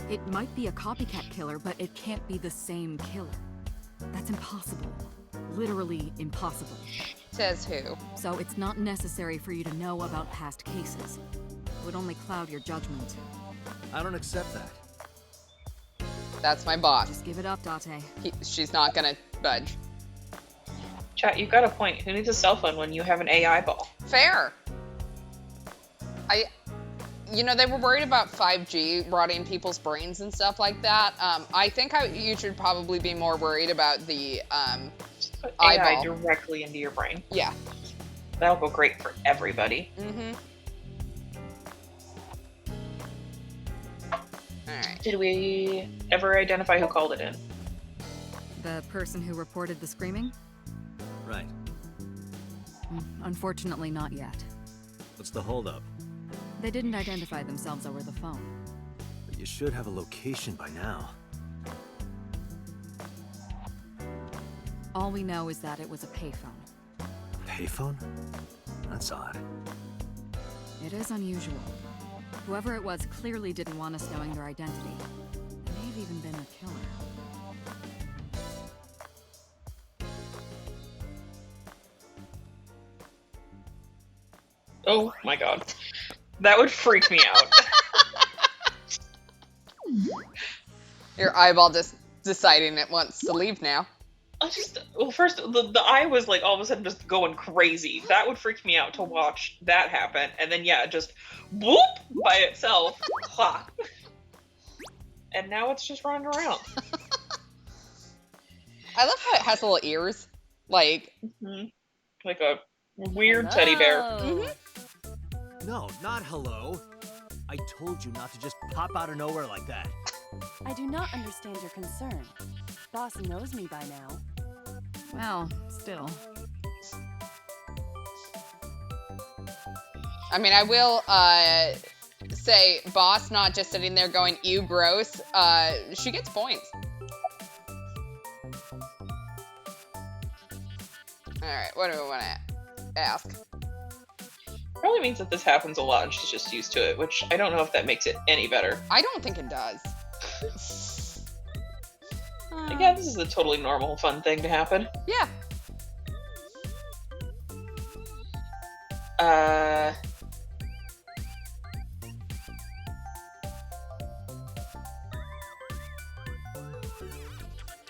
It might be a copycat killer, but it can't be the same killer. That's impossible. Literally impossible. Says who? So it's not necessary for you to know about past cases. It would only cloud your judgment. I don't accept that. That's my boss. Just give it up, Date. She's not gonna budge. Chat, you got a point. Who needs a cell phone when you have an AI ball? Fair. You know, they were worried about 5G rotting people's brains and stuff like that. I think you should probably be more worried about the Just put eyeball. AI directly into your brain. Yeah. That'll go great for everybody. Mm-hmm. Alright. Did we ever identify who called it in? The person who reported the screaming? Right. Unfortunately, not yet. What's the holdup? They didn't identify themselves over the phone. But you should have a location by now. All we know is that it was a payphone. A payphone? That's odd. It is unusual. Whoever it was clearly didn't want us knowing their identity. They may have even been a killer. Oh my god. That would freak me out. Your eyeball just deciding it wants to leave now. First, the eye was like all of a sudden just going crazy. That would freak me out to watch that happen. And then, yeah, just whoop by itself. Clock. And now it's just running around. I love how it has little ears. Like, Like a weird teddy bear. No, not hello. I told you not to just pop out of nowhere like that. I do not understand your concern. Boss knows me by now. Well, still. I mean, I will say, boss not just sitting there going, ew, gross. She gets points. Alright, what do we want to ask? Probably means that this happens a lot and she's just used to it, which I don't know if that makes it any better. I don't think it does. Like, yeah, this is a totally normal, fun thing to happen. Yeah.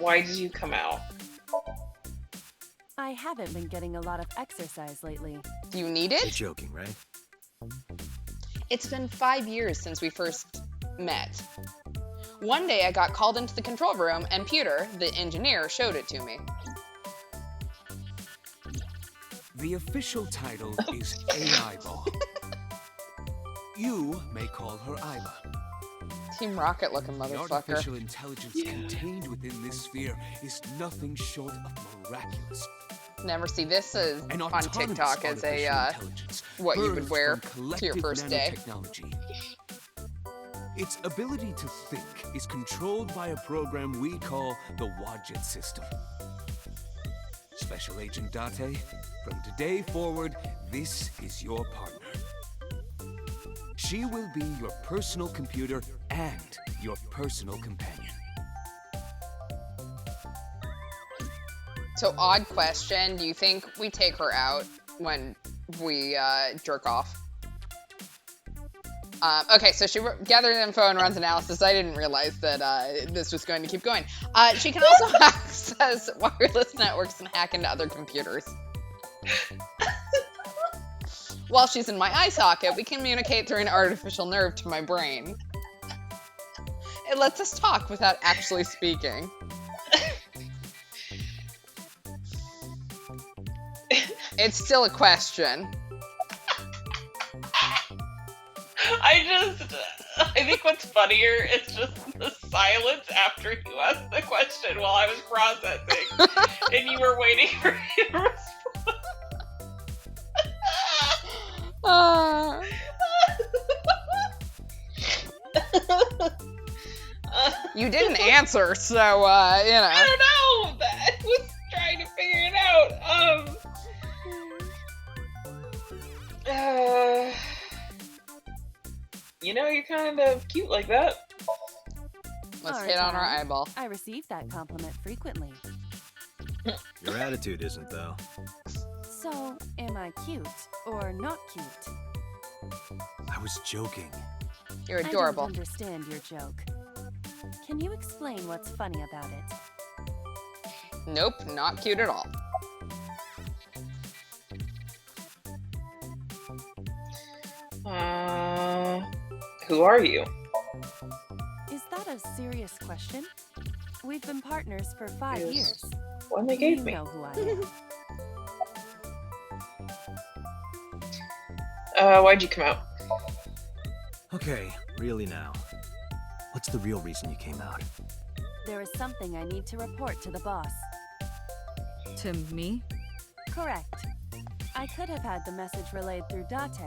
Why did you come out? I haven't been getting a lot of exercise lately. Do you need You're it? joking, right? It's been 5 years since we first met. One day I got called into the control room and Pewter, the engineer, showed it to me. The official title is AI Ball. You may call her Ima. Team Rocket looking The motherfucker. artificial intelligence contained within this sphere is nothing short of miraculous. Never see this as, An on autonomous TikTok as a, artificial intelligence what you would birthed wear from to your collective first day. nanotechnology. Its ability to think is controlled by a program we call the Wadjet system. Special Agent Date, from today forward, this is your partner. She will be your personal computer and your personal companion. So, odd question. Do you think we take her out when we jerk off? Okay, so she gathers info and runs analysis. I didn't realize that this was going to keep going. She can also access wireless networks and hack into other computers. While she's in my eye socket, we communicate through an artificial nerve to my brain. It lets us talk without actually speaking. It's still a question. I think what's funnier is just the silence after you asked the question while I was processing, and you were waiting for me to respond. You didn't answer, so, I don't know. I was trying to figure it out. You're kind of cute like that. Let's hit on our eyeball. I receive that compliment frequently. Your attitude isn't, though. So, am I cute or not cute? I was joking. You're adorable. I don't understand your joke. Can you explain what's funny about it? Nope, not cute at all. Who are you? Is that a serious question? We've been partners for 5 Yes. years. One they gave me. You know who I am. Why'd you come out? Okay, really now. What's the real reason you came out? There is something I need to report to the boss. To me? Correct. I could have had the message relayed through Date,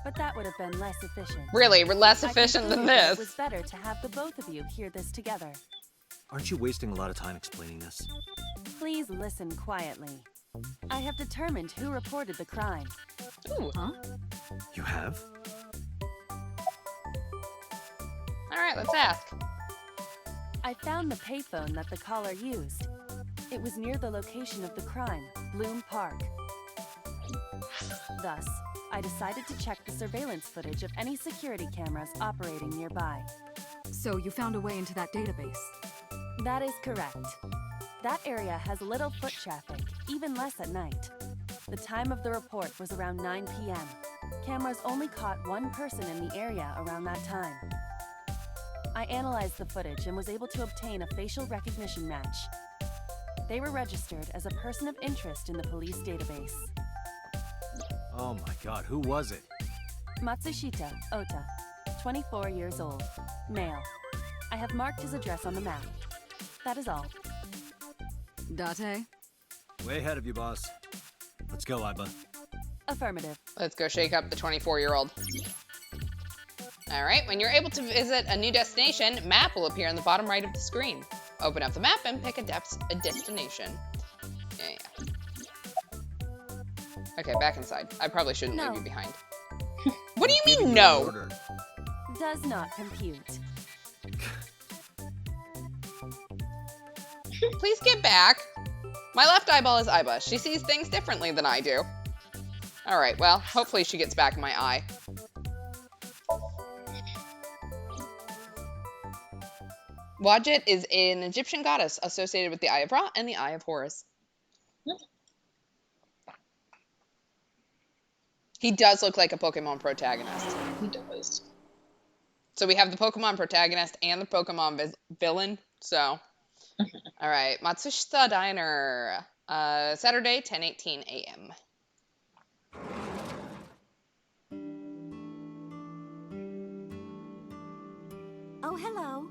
but that would have been less efficient. Really, we're less I efficient than concluded that It this. was better to have the both of you hear this together. Aren't you wasting a lot of time explaining this? Please listen quietly. I have determined who reported the crime. Ooh. Huh? You have? Alright, let's ask. I found the payphone that the caller used. It was near the location of the crime, Bloom Park. Thus, I decided to check the surveillance footage of any security cameras operating nearby. So you found a way into that database? That is correct. That area has little foot traffic, even less at night. The time of the report was around 9 p.m. Cameras only caught one person in the area around that time. I analyzed the footage and was able to obtain a facial recognition match. They were registered as a person of interest in the police database. Oh my god, who was it? Matsushita Ota, 24 years old, male. I have marked his address on the map. That is all. Date? Way ahead of you, boss. Let's go, Iba. Affirmative. Let's go shake up the 24-year-old. Alright, when you're able to visit a new destination, map will appear on the bottom right of the screen. Open up the map and pick a destination. Yeah. Okay, back inside. I probably shouldn't leave No. you behind. What do you Giving mean, you an no? order. Does not compute. Please get back. My left eyeball is Iba. She sees things differently than I do. Alright, well, hopefully she gets back in my eye. Wadjet is an Egyptian goddess associated with the Eye of Ra and the Eye of Horus. He does look like a Pokemon protagonist. He does. So we have the Pokemon protagonist and the Pokemon villain. So, all right, Matsushita Diner, Saturday, 10:18 a.m. Oh, hello.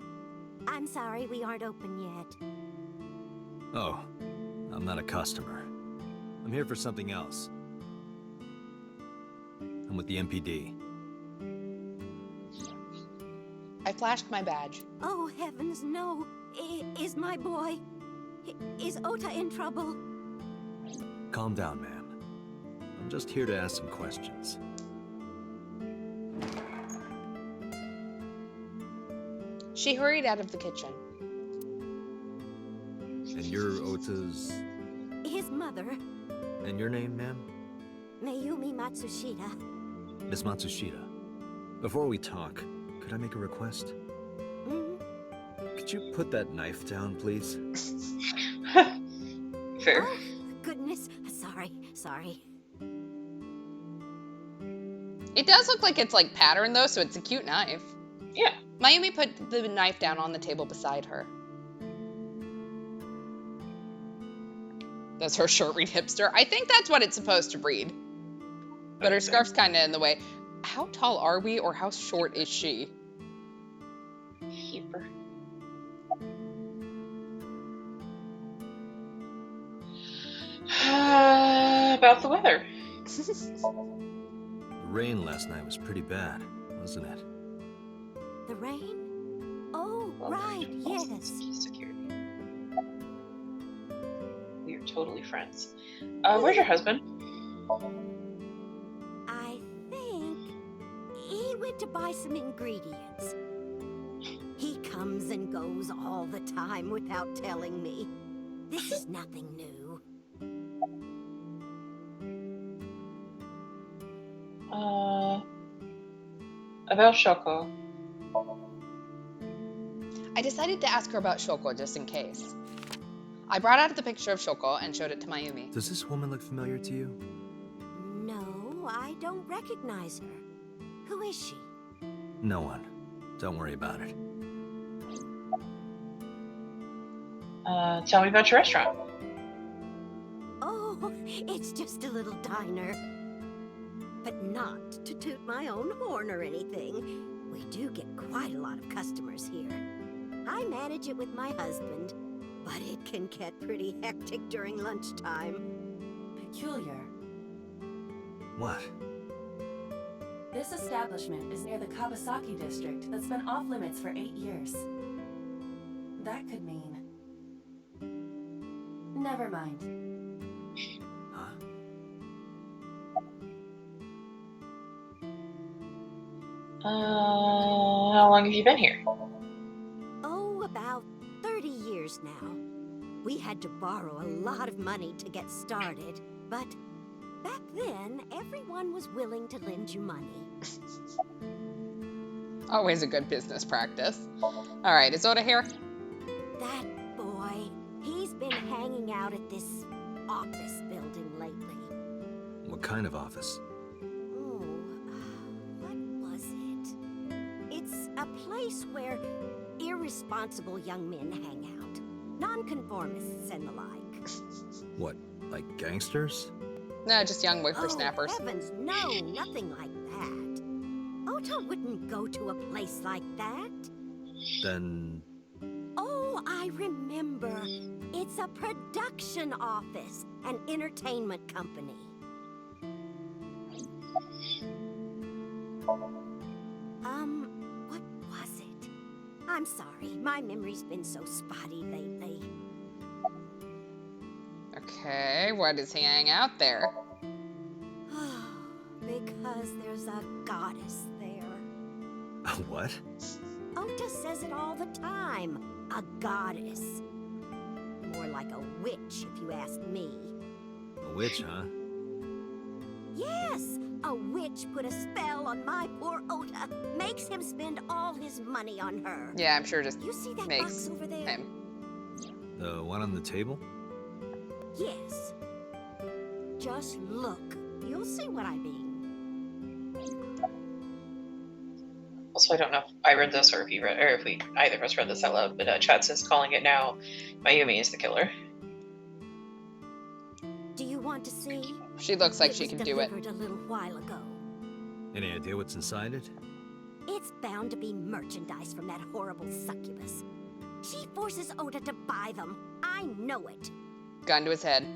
I'm sorry we aren't open yet. Oh, I'm not a customer. I'm here for something else. I'm with the MPD. I flashed my badge. Oh, heavens, no. Is my boy... Is Ota in trouble? Calm down, ma'am. I'm just here to ask some questions. She hurried out of the kitchen. And you're Ota's... His mother, And your name, ma'am? Mayumi Matsushita. Miss Matsushita. Before we talk, could I make a request? Could you put that knife down, please? Fair. Oh, goodness. Sorry. It does look like it's like patterned though, so it's a cute knife. Yeah. Mayumi put the knife down on the table beside her. Does her shirt read hipster? I think that's what it's supposed to read. But her scarf's kind of in the way. How tall are we, or how short is she? Keeper. About the weather. The rain last night was pretty bad, wasn't it? The rain? Oh, right, yes. Security. We are totally friends. Where's your husband? I think he went to buy some ingredients. He comes and goes all the time without telling me. This is nothing new. About Shoko. I decided to ask her about Shoko just in case. I brought out the picture of Shoko and showed it to Mayumi. Does this woman look familiar to you? No, I don't recognize her. Who is she? No one. Don't worry about it. Tell me about your restaurant. Oh, it's just a little diner. But not to toot my own horn or anything. We do get quite a lot of customers here. I manage it with my husband, but it can get pretty hectic during lunchtime. Peculiar. What? This establishment is near the Kawasaki district that's been off limits for 8 years. That could mean... Never mind. Huh? How long have you been here? Oh, about 30 years now. We had to borrow a lot of money to get started, but back then, everyone was willing to lend you money. Always a good business practice. Alright, is Oda here? That boy, he's been hanging out at this office building lately. What kind of office? Oh, what was it? It's a place where irresponsible young men hang out. Nonconformists and the like. What, like gangsters? No, just young whippersnappers. Oh, heavens, no, nothing like that. Ota wouldn't go to a place like that. Then... Oh, I remember. It's a production office, an entertainment company. What was it? I'm sorry, my memory's been so spotty lately. Okay, what is he hanging out there? Because there's a goddess there. What? Ota says it all the time. A goddess. More like a witch, if you ask me. A witch, huh? Yes! A witch put a spell on my poor Ota. Makes him spend all his money on her. Yeah, I'm sure just You see that makes box over there? him. The one on the table? Yes. Just look. You'll see what I mean. Also, I don't know if I read this or if you read, or if we either of us read this out loud, but chat says calling it now, Mayumi is the killer. Do you want to see? She looks like she can do it. Delivered a little while ago. Any idea what's inside it? It's bound to be merchandise from that horrible succubus. She forces Ota to buy them. I know it. Gun to his head.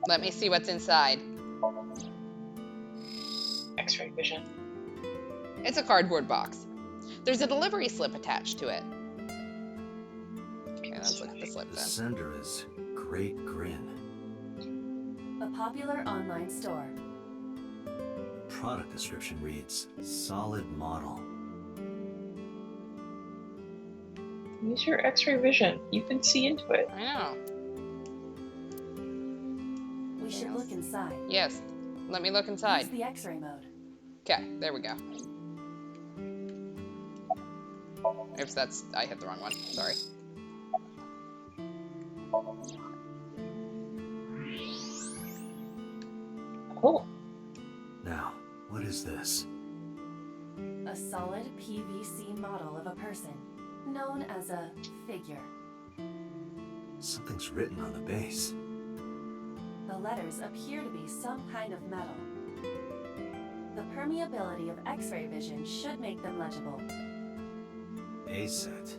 Let me see what's inside. X-ray vision. It's a cardboard box. There's a delivery slip attached to it. Okay, let's look at the slip The then. sender is Great Grin. A popular online store. Product description reads, solid model. Use your X-ray vision. You can see into it. I know. We should look inside. Yes. Let me look inside. Use the X-ray mode. Okay, there we go. Oops, I hit the wrong one. Sorry. Cool. Now, what is this? A solid PVC model of a person, known as a figure. Something's written on the base. The letters appear to be some kind of metal. The permeability of X-ray vision should make them legible. A set.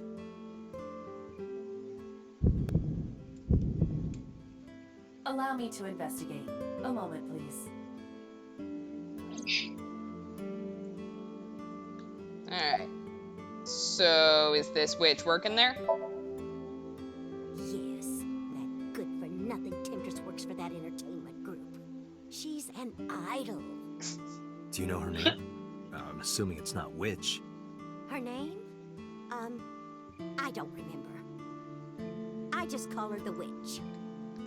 Allow me to investigate. A moment, please. Alright. So, is this witch working there? Yes, that good-for-nothing temptress works for that entertainment group. She's an idol. Do you know her name? I'm assuming it's not witch. Her name? I don't remember. I just call her the witch.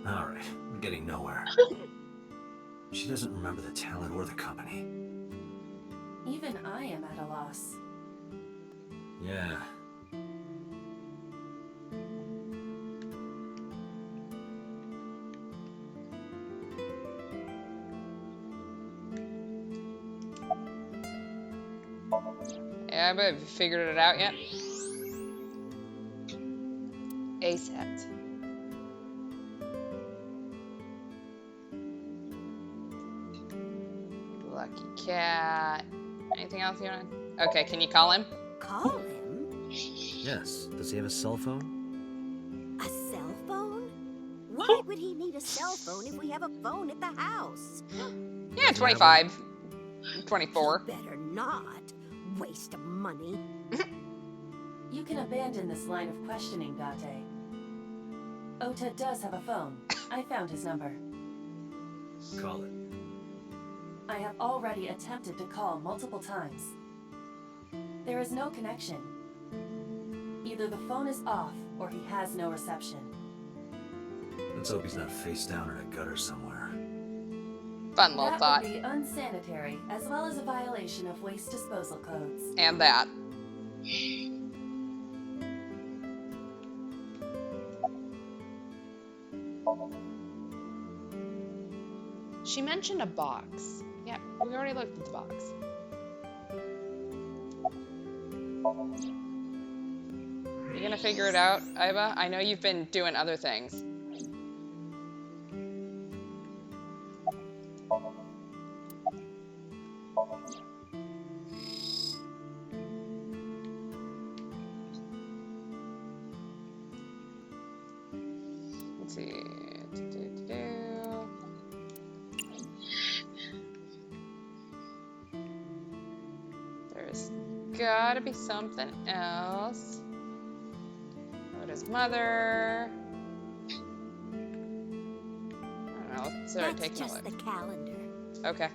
Alright, we're getting nowhere. She doesn't remember the talent or the company. Even I am at a loss. Yeah. Yeah, but have you figured it out yet? A set. Lucky cat. Anything else you want? Okay, can you call him? Call him? Yes. Does he have a cell phone? A cell phone? Why would he need a cell phone if we have a phone at the house? Yeah, 25. 24. You better not. Waste of money. You can abandon this line of questioning, Date. Ota does have a phone. I found his number. Call it. I have already attempted to call multiple times. There is no connection. Either the phone is off, or he has no reception. Let's hope he's not face down in a gutter somewhere. Fun little thought. That would be unsanitary, as well as a violation of waste disposal codes. And that. She mentioned a box. Yeah, we already looked at the box. You gonna figure it out, Iva? I know you've been doing other things. Let's see. There's gotta be something else. Oda's mother. I don't know. Let's start That's taking a just look. the calendar. Okay.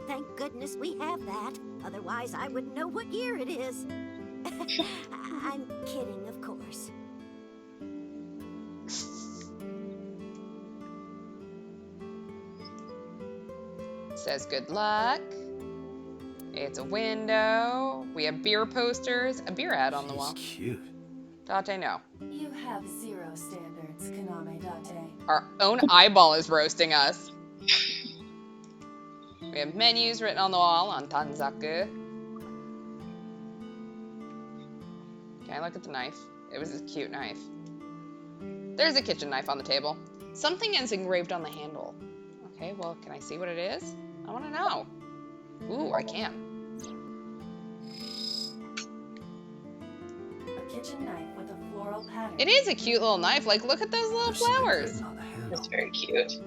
Thank goodness we have that. Otherwise, I wouldn't know what year it is. I'm kidding, of course. Says good luck. It's a window. We have beer posters. A beer ad on the wall. She's cute. Date, no. You have zero standards, Kaname Date. Our own eyeball is roasting us. We have menus written on the wall on Tanzaku. Can I look at the knife? It was a cute knife. There's a kitchen knife on the table. Something is engraved on the handle. Okay, well, can I see what it is? I want to know. Ooh, I can. A kitchen knife with a floral pattern. It is a cute little knife. Like, look at those little There's something flowers. written on the handle. That's very cute.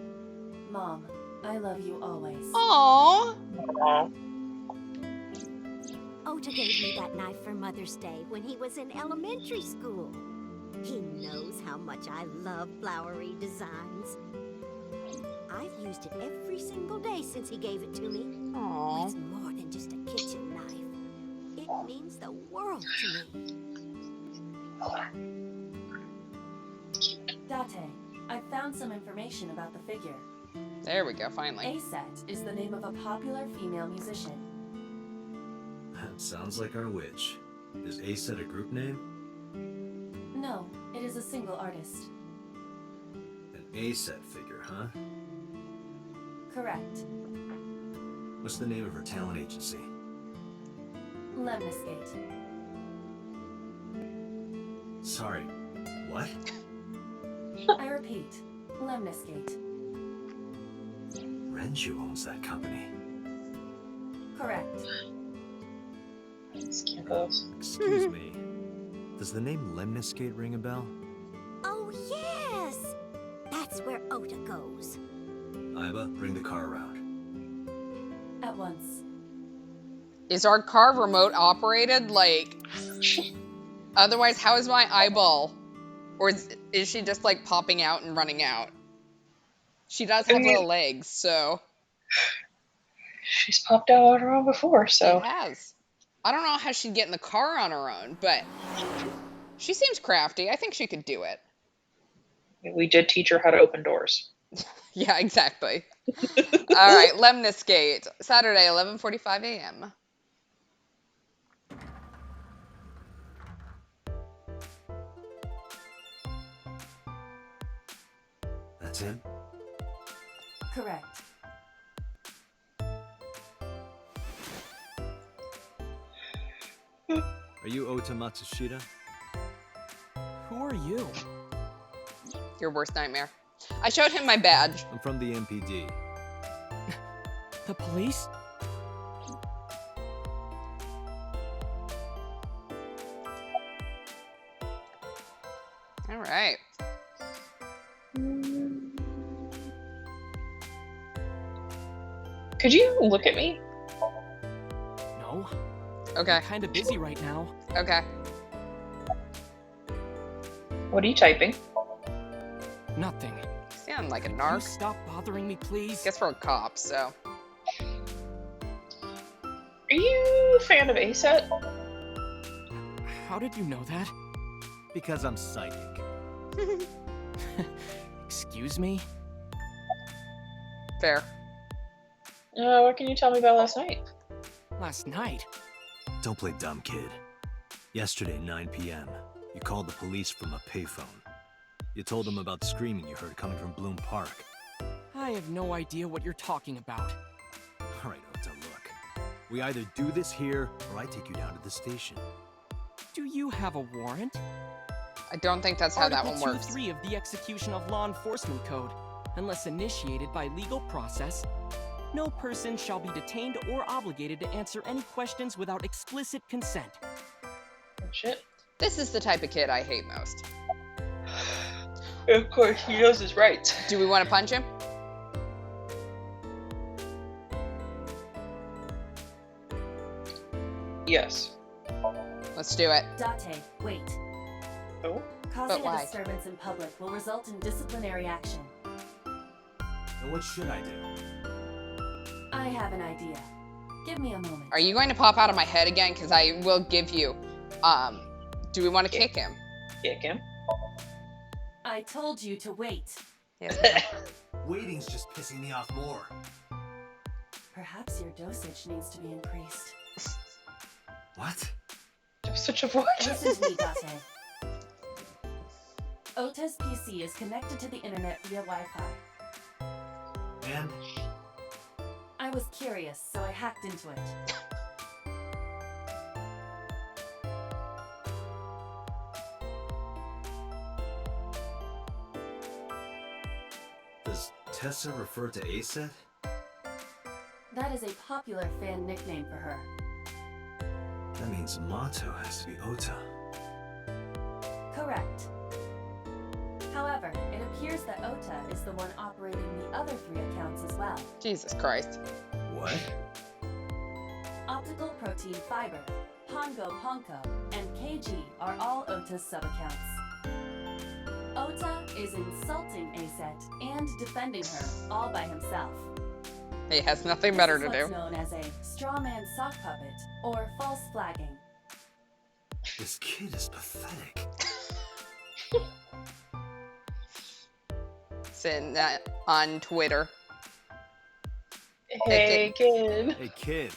Mom, I love you always. Aww. Aw. Ota gave me that knife for Mother's Day when he was in elementary school. He knows how much I love flowery designs. I've used it every single day since he gave it to me. Aww. It's more than just a kitchen knife. It means the world to me. Date, I found some information about the figure. There we go, finally. A-Set is the name of a popular female musician. That sounds like our witch. Is A-Set a group name? No, it is a single artist. An A-Set figure, huh? Correct. What's the name of her talent agency? Lemniscate. Sorry, what? I repeat, Lemniscate. Renju owns that company. Correct. Excuse me. Does the name Lemniscate ring a bell? Oh, yes! That's where Ota goes. Iba, bring the car around. At once. Is our car remote operated? Like, otherwise, how is my eyeball? Or is she just like popping out and running out? She does have little legs, so. She's popped out on her own before, so. She has. I don't know how she'd get in the car on her own, but she seems crafty. I think she could do it. We did teach her how to open doors. Yeah, exactly. All right, Lemniscate, Saturday, 11:45 a.m. That's him? Correct. Are you Ota Matsushita? Who are you? Your worst nightmare. I showed him my badge. I'm from the MPD. The police? All right. Could you look at me? No. Okay. I'm kind of busy right now. Okay. What are you typing? Nothing. You sound like a Can you narc. stop bothering me, please? Guess we're a cop, so. Are you a fan of A-Set? How did you know that? Because I'm psychic. Excuse me? Fair. What can you tell me about last night? Last night? Don't play dumb, kid. Yesterday, 9 p.m., you called the police from a payphone. You told them about screaming you heard coming from Bloom Park. I have no idea what you're talking about. All right, Ota, look. We either do this here, or I take you down to the station. Do you have a warrant? I don't think that's how that one Article works. 2.3 of the Execution of Law Enforcement Code. Unless initiated by legal process, no person shall be detained or obligated to answer any questions without explicit consent. Oh, shit. This is the type of kid I hate most. Of course, he knows his rights. Do we want to punch him? Yes. Let's do it. Date, wait. Oh? Causing a why? disturbance in public will result in disciplinary action. And what should I do? I have an idea. Give me a moment. Are you going to pop out of my head again? Because I will give you. Do we want to kick him? Kick him. I told you to wait. Yeah. Waiting's just pissing me off more. Perhaps your dosage needs to be increased. What? Such a what? Listen to me, Date. Ota's PC is connected to the internet via Wi-Fi. And? I was curious, so I hacked into it. Does Tessa refer to A-Set? That is a popular fan nickname for her. That means Mato has to be Ota. Correct. However, it appears that Ota is the one operating the other 3 accounts as well. Jesus Christ. What? Optical Protein Fiber, Pongo Ponko, and KG are all Ota's sub-accounts. Ota is insulting A-Set and defending her all by himself. He has nothing better to This is do. what's known as a straw man sock puppet or false flagging. This kid is pathetic. Sitting on Twitter. Hey, kid. Hey, kid.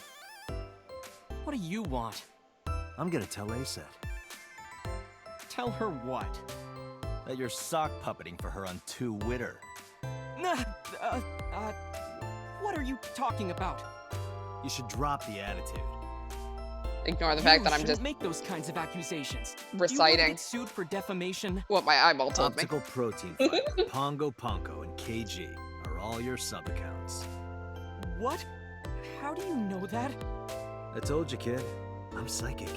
What do you want? I'm gonna tell Aset Tell her what? that you're sock puppeting for her on 2 Witter. Nah, what are you talking about? You should drop the attitude. Ignore the fact that I'm shouldn't just make those kinds of accusations. Do you reciting wanna get sued for defamation? what my eyeball told me. Optical Protein Fiber, Pongo Ponko, and KG are all your sub-accounts. What? How do you know that? I told you, kid. I'm psychic.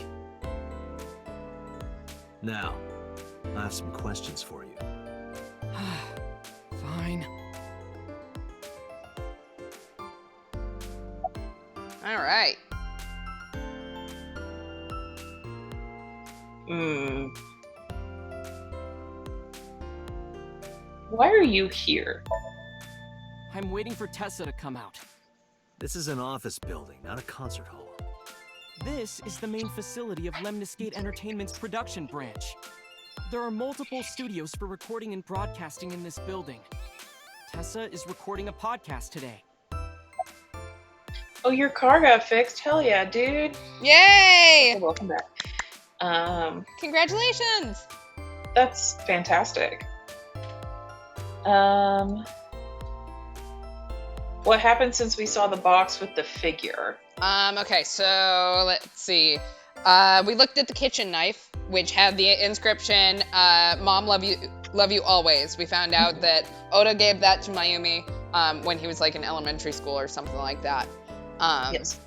Now, I have some questions for you. Fine. All right. Why are you here? I'm waiting for Tessa to come out. This is an office building, not a concert hall. This is the main facility of Lemniscate Entertainment's production branch. There are multiple studios for recording and broadcasting in this building. Tessa is recording a podcast today. Oh, your car got fixed. Hell yeah, dude. Yay! Welcome back. Congratulations! That's fantastic. What happened since we saw the box with the figure? Okay, so let's see. We looked at the kitchen knife, which had the inscription, Mom, love you always. We found out that Oda gave that to Mayumi when he was like in elementary school or something like that. Yes.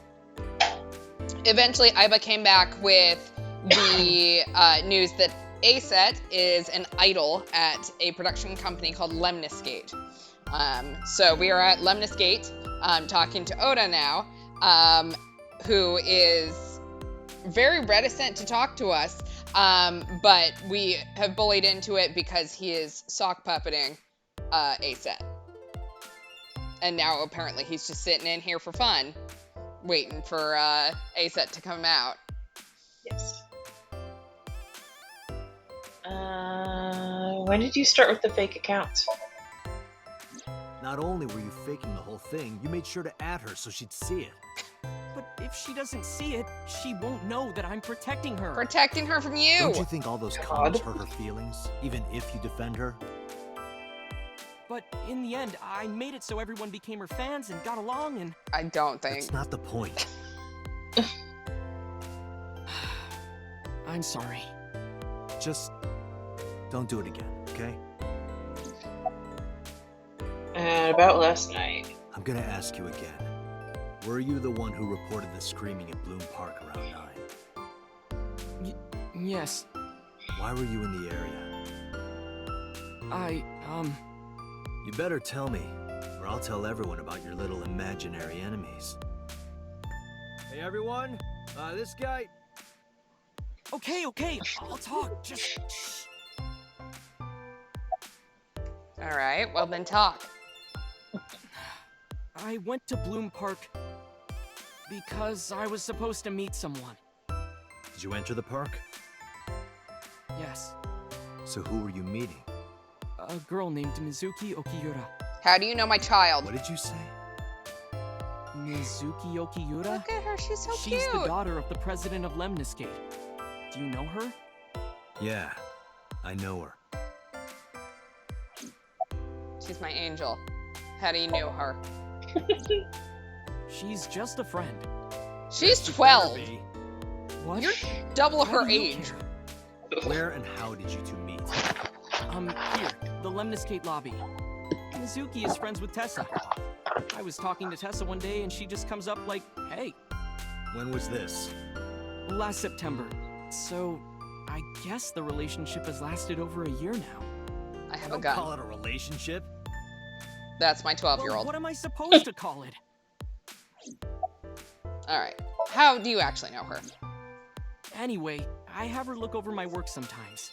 Eventually, Aiba came back with the news that Aset is an idol at a production company called Lemniscate. So we are at Lemniscate talking to Oda now, who is very reticent to talk to us, but we have bullied into it because he is sock puppeting Aset. And now apparently he's just sitting in here for fun, waiting for Aset to come out. Yes. When did you start with the fake accounts? Not only were you faking the whole thing, you made sure to add her so she'd see it. But if she doesn't see it, she won't know that I'm protecting her. Protecting her from you! Don't you think all those comments hurt her feelings, even if you defend her? But in the end, I made it so everyone became her fans and got along and... I don't think. That's not the point. I'm sorry. Just don't do it again, okay? And about last night. I'm gonna ask you again. Were you the one who reported the screaming at Bloom Park around 9? Yes. Why were you in the area? You better tell me, or I'll tell everyone about your little imaginary enemies. Hey everyone, this guy... Okay, I'll talk, just shh. Alright, well then talk. I went to Bloom Park because I was supposed to meet someone. Did you enter the park? Yes. So who were you meeting? A girl named Mizuki Okiura. How do you know my child? What did you say? Mizuki Okiura? Look at her, she's so She's cute! the daughter of the president of Lemniscate. Do you know her? Yeah, I know her. She's my angel. How do you know her? She's just a friend. She's 12! What? You're double Why her do you age. care? Where and how did you two meet? Here, the Lemniscate lobby. Mizuki is friends with Tessa. I was talking to Tessa one day and she just comes up like, hey. When was this? Last September. So, I guess the relationship has lasted over a year now. I have a Don't gun. call it a relationship. That's my 12-year-old. Well, what am I supposed to call it? Alright. How do you actually know her? Anyway, I have her look over my work sometimes.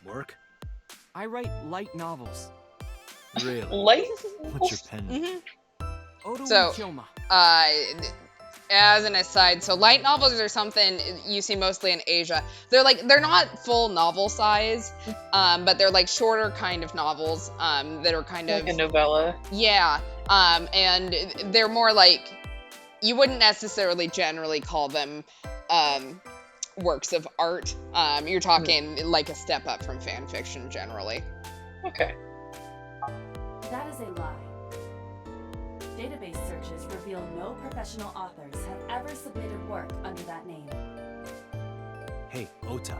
Work? I write light novels. Really? Light? What's your pen name? Odo So, Kyoma. As an aside, so light novels are something you see mostly in Asia. They're not full novel size, but they're like shorter kind of novels that are kind Like of a novella. yeah, and they're more like you wouldn't necessarily generally call them works of art. You're talking like a step up from fan fiction generally. Okay. That is a lie. Database searches reveal no professional authors have ever submitted work under that name. Hey, Ota,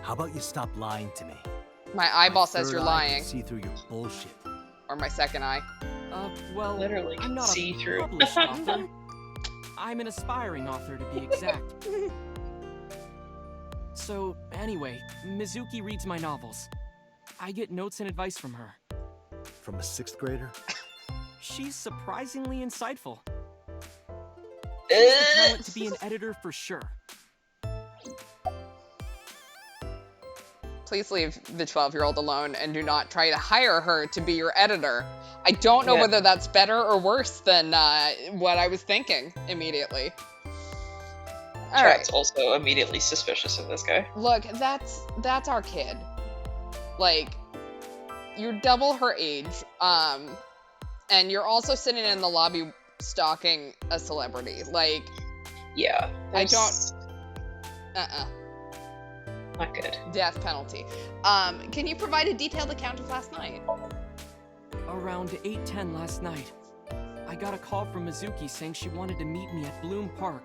how about you stop lying to me? My eyeball says third you're eye lying. can see through your bullshit. Or my second eye. Well, Literally I'm not see a through. published author. I'm an aspiring author, to be exact. So, anyway, Mizuki reads my novels. I get notes and advice from her. From a 6th grader? She's surprisingly insightful. She has the talent to be an editor for sure. Please leave the 12-year-old alone and do not try to hire her to be your editor. I don't know whether that's better or worse than what I was thinking immediately. All right. Chat's also immediately suspicious of this guy. Look, that's our kid. Like, you're double her age, and you're also sitting in the lobby stalking a celebrity. Like, Yeah. I don't. Not good. Death penalty. Can you provide a detailed account of last night? Around 8:10 last night, I got a call from Mizuki saying she wanted to meet me at Bloom Park.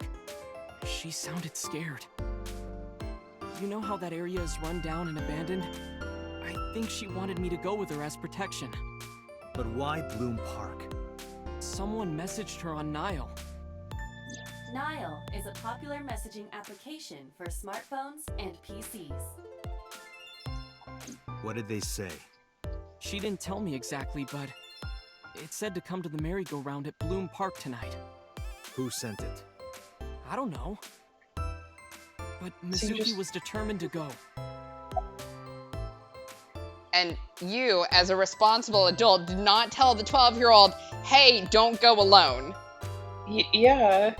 She sounded scared. You know how that area is run down and abandoned? I think she wanted me to go with her as protection. But why Bloom Park? Someone messaged her on Nile. Nile is a popular messaging application for smartphones and PCs. What did they say? She didn't tell me exactly, but it said to come to the merry-go-round at Bloom Park tonight. Who sent it? I don't know. But Mizuki was determined to go. And you, as a responsible adult, did not tell the 12-year-old, hey, don't go alone. Yeah.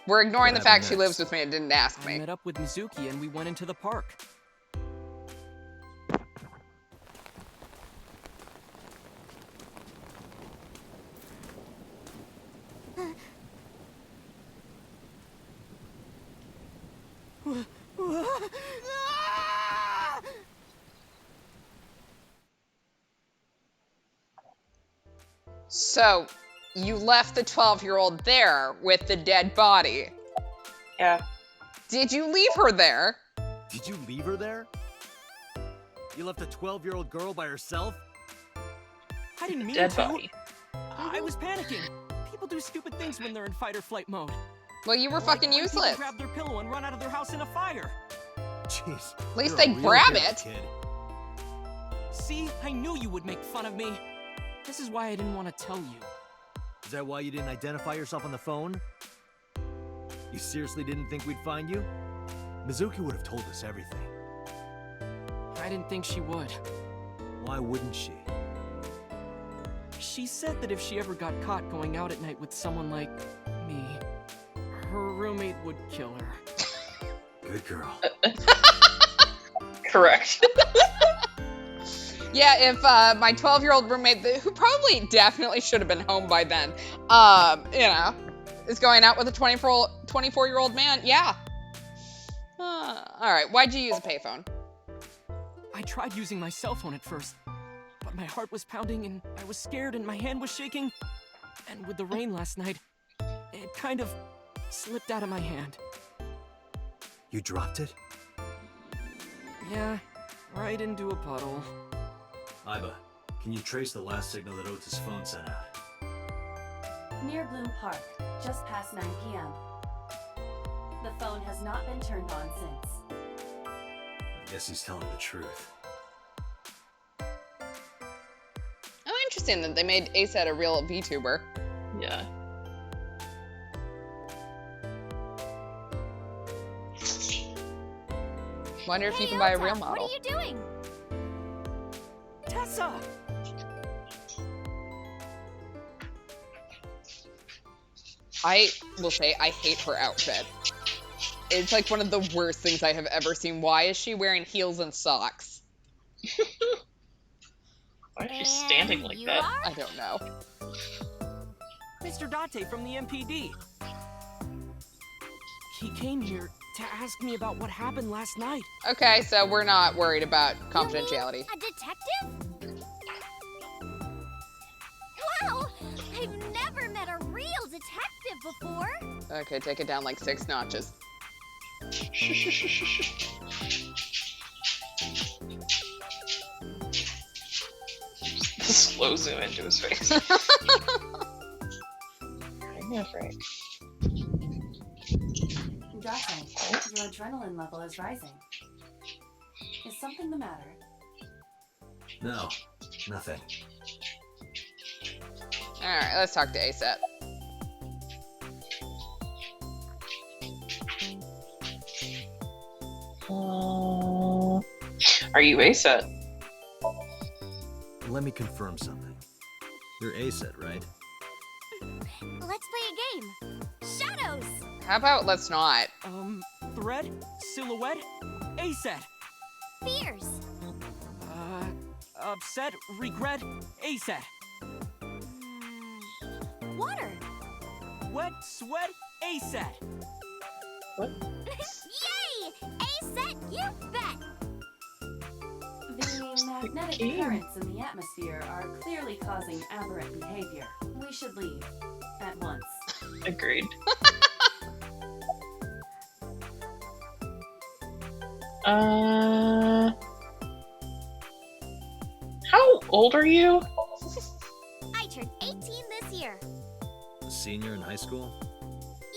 We're ignoring the What fact she happened lives next? with me and didn't ask I me. met up with Mizuki and we went into the park. So, you left the 12-year-old there with the dead body. Yeah. Did you leave her there? Did you leave her there? You left a 12-year-old girl by herself? I didn't mean Dead to. body. I was panicking. People do stupid things when they're in fight or flight mode. Well, you were Like fucking when useless. People grab their pillow and run out of their house in a fire. Jeez. At least you're a they real grab hero, it. Kid. See, I knew you would make fun of me. This is why I didn't want to tell you. Is that why you didn't identify yourself on the phone? You seriously didn't think we'd find you? Mizuki would have told us everything. I didn't think she would. Why wouldn't she? She said that if she ever got caught going out at night with someone like me, her roommate would kill her. Good girl. Correct. Yeah, if my 12-year-old roommate, who probably definitely should have been home by then, is going out with a 24-year-old man, yeah. All right, why'd you use a payphone? I tried using my cell phone at first, but my heart was pounding and I was scared and my hand was shaking. And with the rain last night, it kind of slipped out of my hand. You dropped it? Yeah, right into a puddle. Iba, can you trace the last signal that Ota's phone sent out? Near Bloom Park, just past 9 p.m. The phone has not been turned on since. I guess he's telling the truth. Oh, interesting that they made ASAT a real VTuber. Yeah. Wonder if you Hey, can buy a Ota, real model. What are you doing? Tessa! I will say I hate her outfit. It's like one of the worst things I have ever seen. Why is she wearing heels and socks? Why is she standing like that? I don't know. Mr. Date from the MPD. He came here to ask me about what happened last night. Okay, so we're not worried about confidentiality. A detective? Wow! I've never met a real detective before. Okay, take it down like 6 notches. Slow zoom into his face. I'm afraid. Date, your adrenaline level is rising. Is something the matter? No, nothing. Alright, let's talk to ASET. Are you ASET? Let me confirm something. You're ASET, right? Let's play a game. Shadows! How about let's not? Thread? Silhouette? ASET. Fears! Upset? Regret? ASET. Water! Wet? Sweat? ASET. What? Yay! ASET, you bet! The magnetic currents in the atmosphere are clearly causing aberrant behavior. We should leave. At once. Agreed. How old are you? I turned 18 this year. A senior in high school?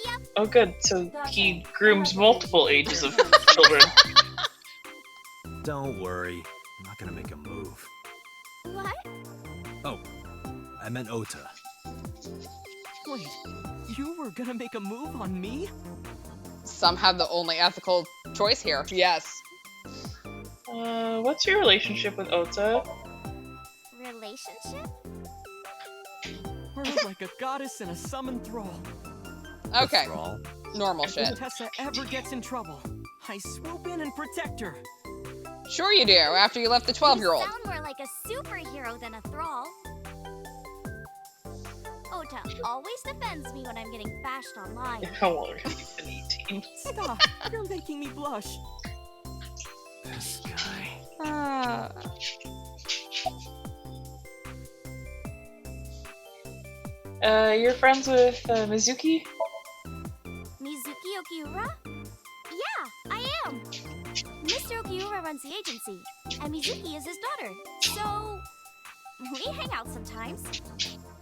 Yep. Oh good, so he grooms multiple ages of children. Don't worry. I'm not gonna make a move. What? Oh, I meant Ota. Wait, you were gonna make a move on me? Somehow the only ethical choice here. Yes. What's your relationship with Ota? Relationship? We're like a goddess and a summoned thrall. Okay. Thrall? Normal If shit. Tessa ever gets in trouble, I swoop in and protect her. Sure you do, after you left the 12-year-old. You sound more like a superhero than a thrall. Ota always defends me when I'm getting bashed online. How old are you? 18. Stop! You're making me blush. This guy. You're friends with Mizuki? Mizuki Okiura? Yeah, I am. Mr. Okiura runs the agency, and Mizuki is his daughter. So, we hang out sometimes.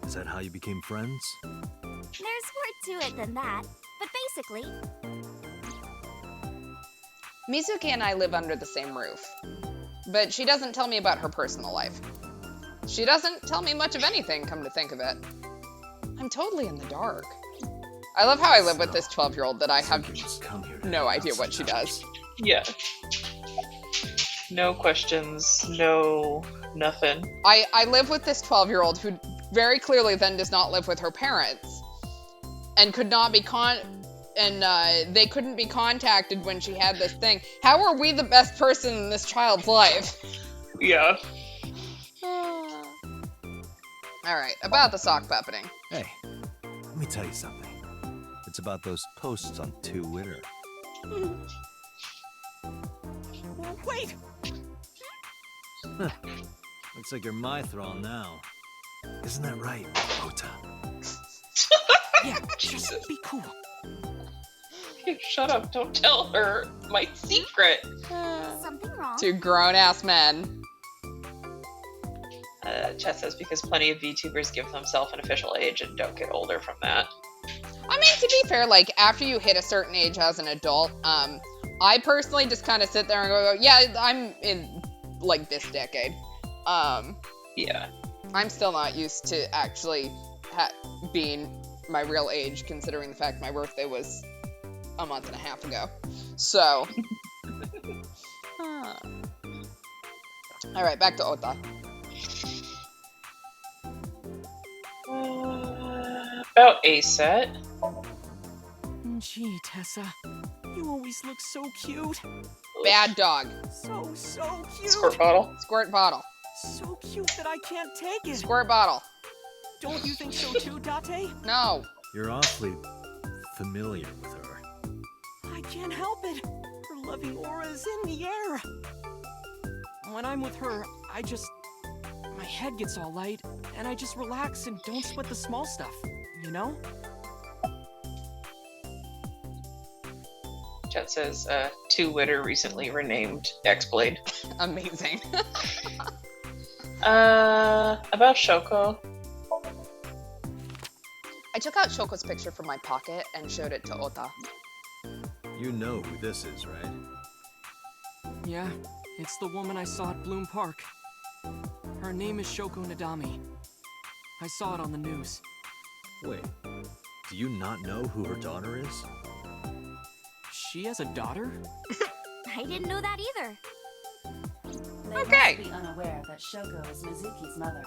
Is that how you became friends? There's more to it than that, but basically... Mizuki and I live under the same roof. But she doesn't tell me about her personal life. She doesn't tell me much of anything, come to think of it. I'm totally in the dark. I love how I live with this 12-year-old that I have no idea what she does. Yeah. No questions, no nothing. I live with this 12-year-old who very clearly then does not live with her parents and could not be they couldn't be contacted when she had this thing. How are we the best person in this child's life? Yeah. Alright, about the sock puppeting. Hey, let me tell you something. It's about those posts on Twitter. Wait! Huh. Looks like you're my thrall now. Isn't that right, Ota? Yeah, just be cool. Shut up, don't tell her my secret. Something wrong? Two grown-ass men. Chet says because plenty of VTubers give themselves an official age and don't get older from that. I mean, to be fair, like, after you hit a certain age as an adult, I personally just kind of sit there and go, yeah, I'm in, like, this decade. Yeah. I'm still not used to actually being my real age, considering the fact my birthday was a month and a half ago. So. Alright, back to Ota. About ASET. Gee, Tessa, you always look so cute. Bad dog. So cute. Squirt bottle. Squirt bottle. So cute that I can't take it. Squirt bottle. Don't you think so too, Date? No. You're awfully familiar with her. I can't help it. Her loving aura is in the air. When I'm with her, my head gets all light, and I just relax and don't sweat the small stuff, you know? Chat says, Two-Witter recently renamed X-Blade. Amazing. About Shoko. I took out Shoko's picture from my pocket and showed it to Ota. You know who this is, right? Yeah, it's the woman I saw at Bloom Park. Her name is Shoko Nadami. I saw it on the news. Wait, do you not know who her daughter is? She has a daughter? I didn't know that either. They Okay. must be unaware that Shoko is Mizuki's mother.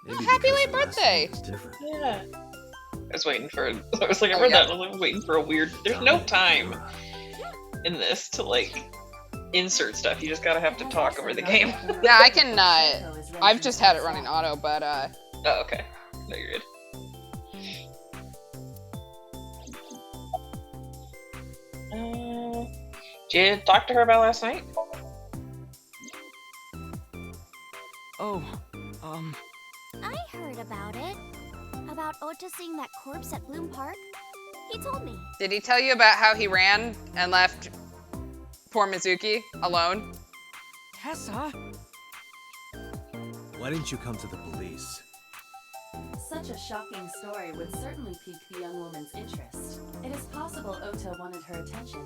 Maybe happy because late her last birthday. name is different. Yeah. I was waiting for, I was like, I Oh, read yeah. that and I was waiting for a weird, there's no time in this to like insert stuff. You just gotta have to talk over the game. Yeah, I can, I've just had it running auto, but, Oh, okay. No, you're good. Did you talk to her about last night? Oh, I heard about it. About Ota seeing that corpse at Bloom Park. He told me. did he tell you about how he ran and left poor Mizuki alone? Tessa? Why didn't you come to the police? Such a shocking story would certainly pique the young woman's interest. It is possible Ota wanted her attention.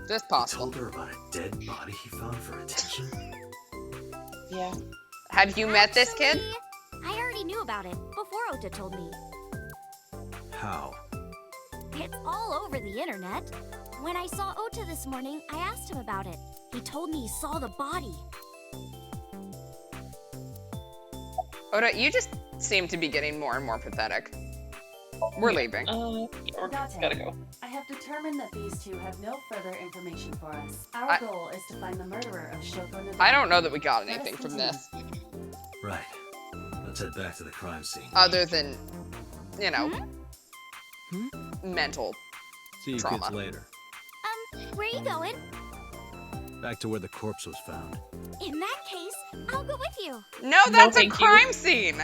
Just You possible. told her about a dead body he found for attention? Yeah. Have you met this kid? Actually, I already knew about it before Ota told me. How? It's all over the internet. When I saw Ota this morning, I asked him about it. He told me he saw the body. Ota, you just seem to be getting more and more pathetic. We're leaving. We're Date, gotta go. I have determined that these two have no further information for us. Our goal is to find the murderer of Shoko Nadami. I don't know that we got anything from this, Right. Let's head back to the crime scene. other than, you know, mental. See you trauma. kids later. Where you going? Back to where the corpse was found. In that case, I'll go with you. No, that's a thank you. crime scene.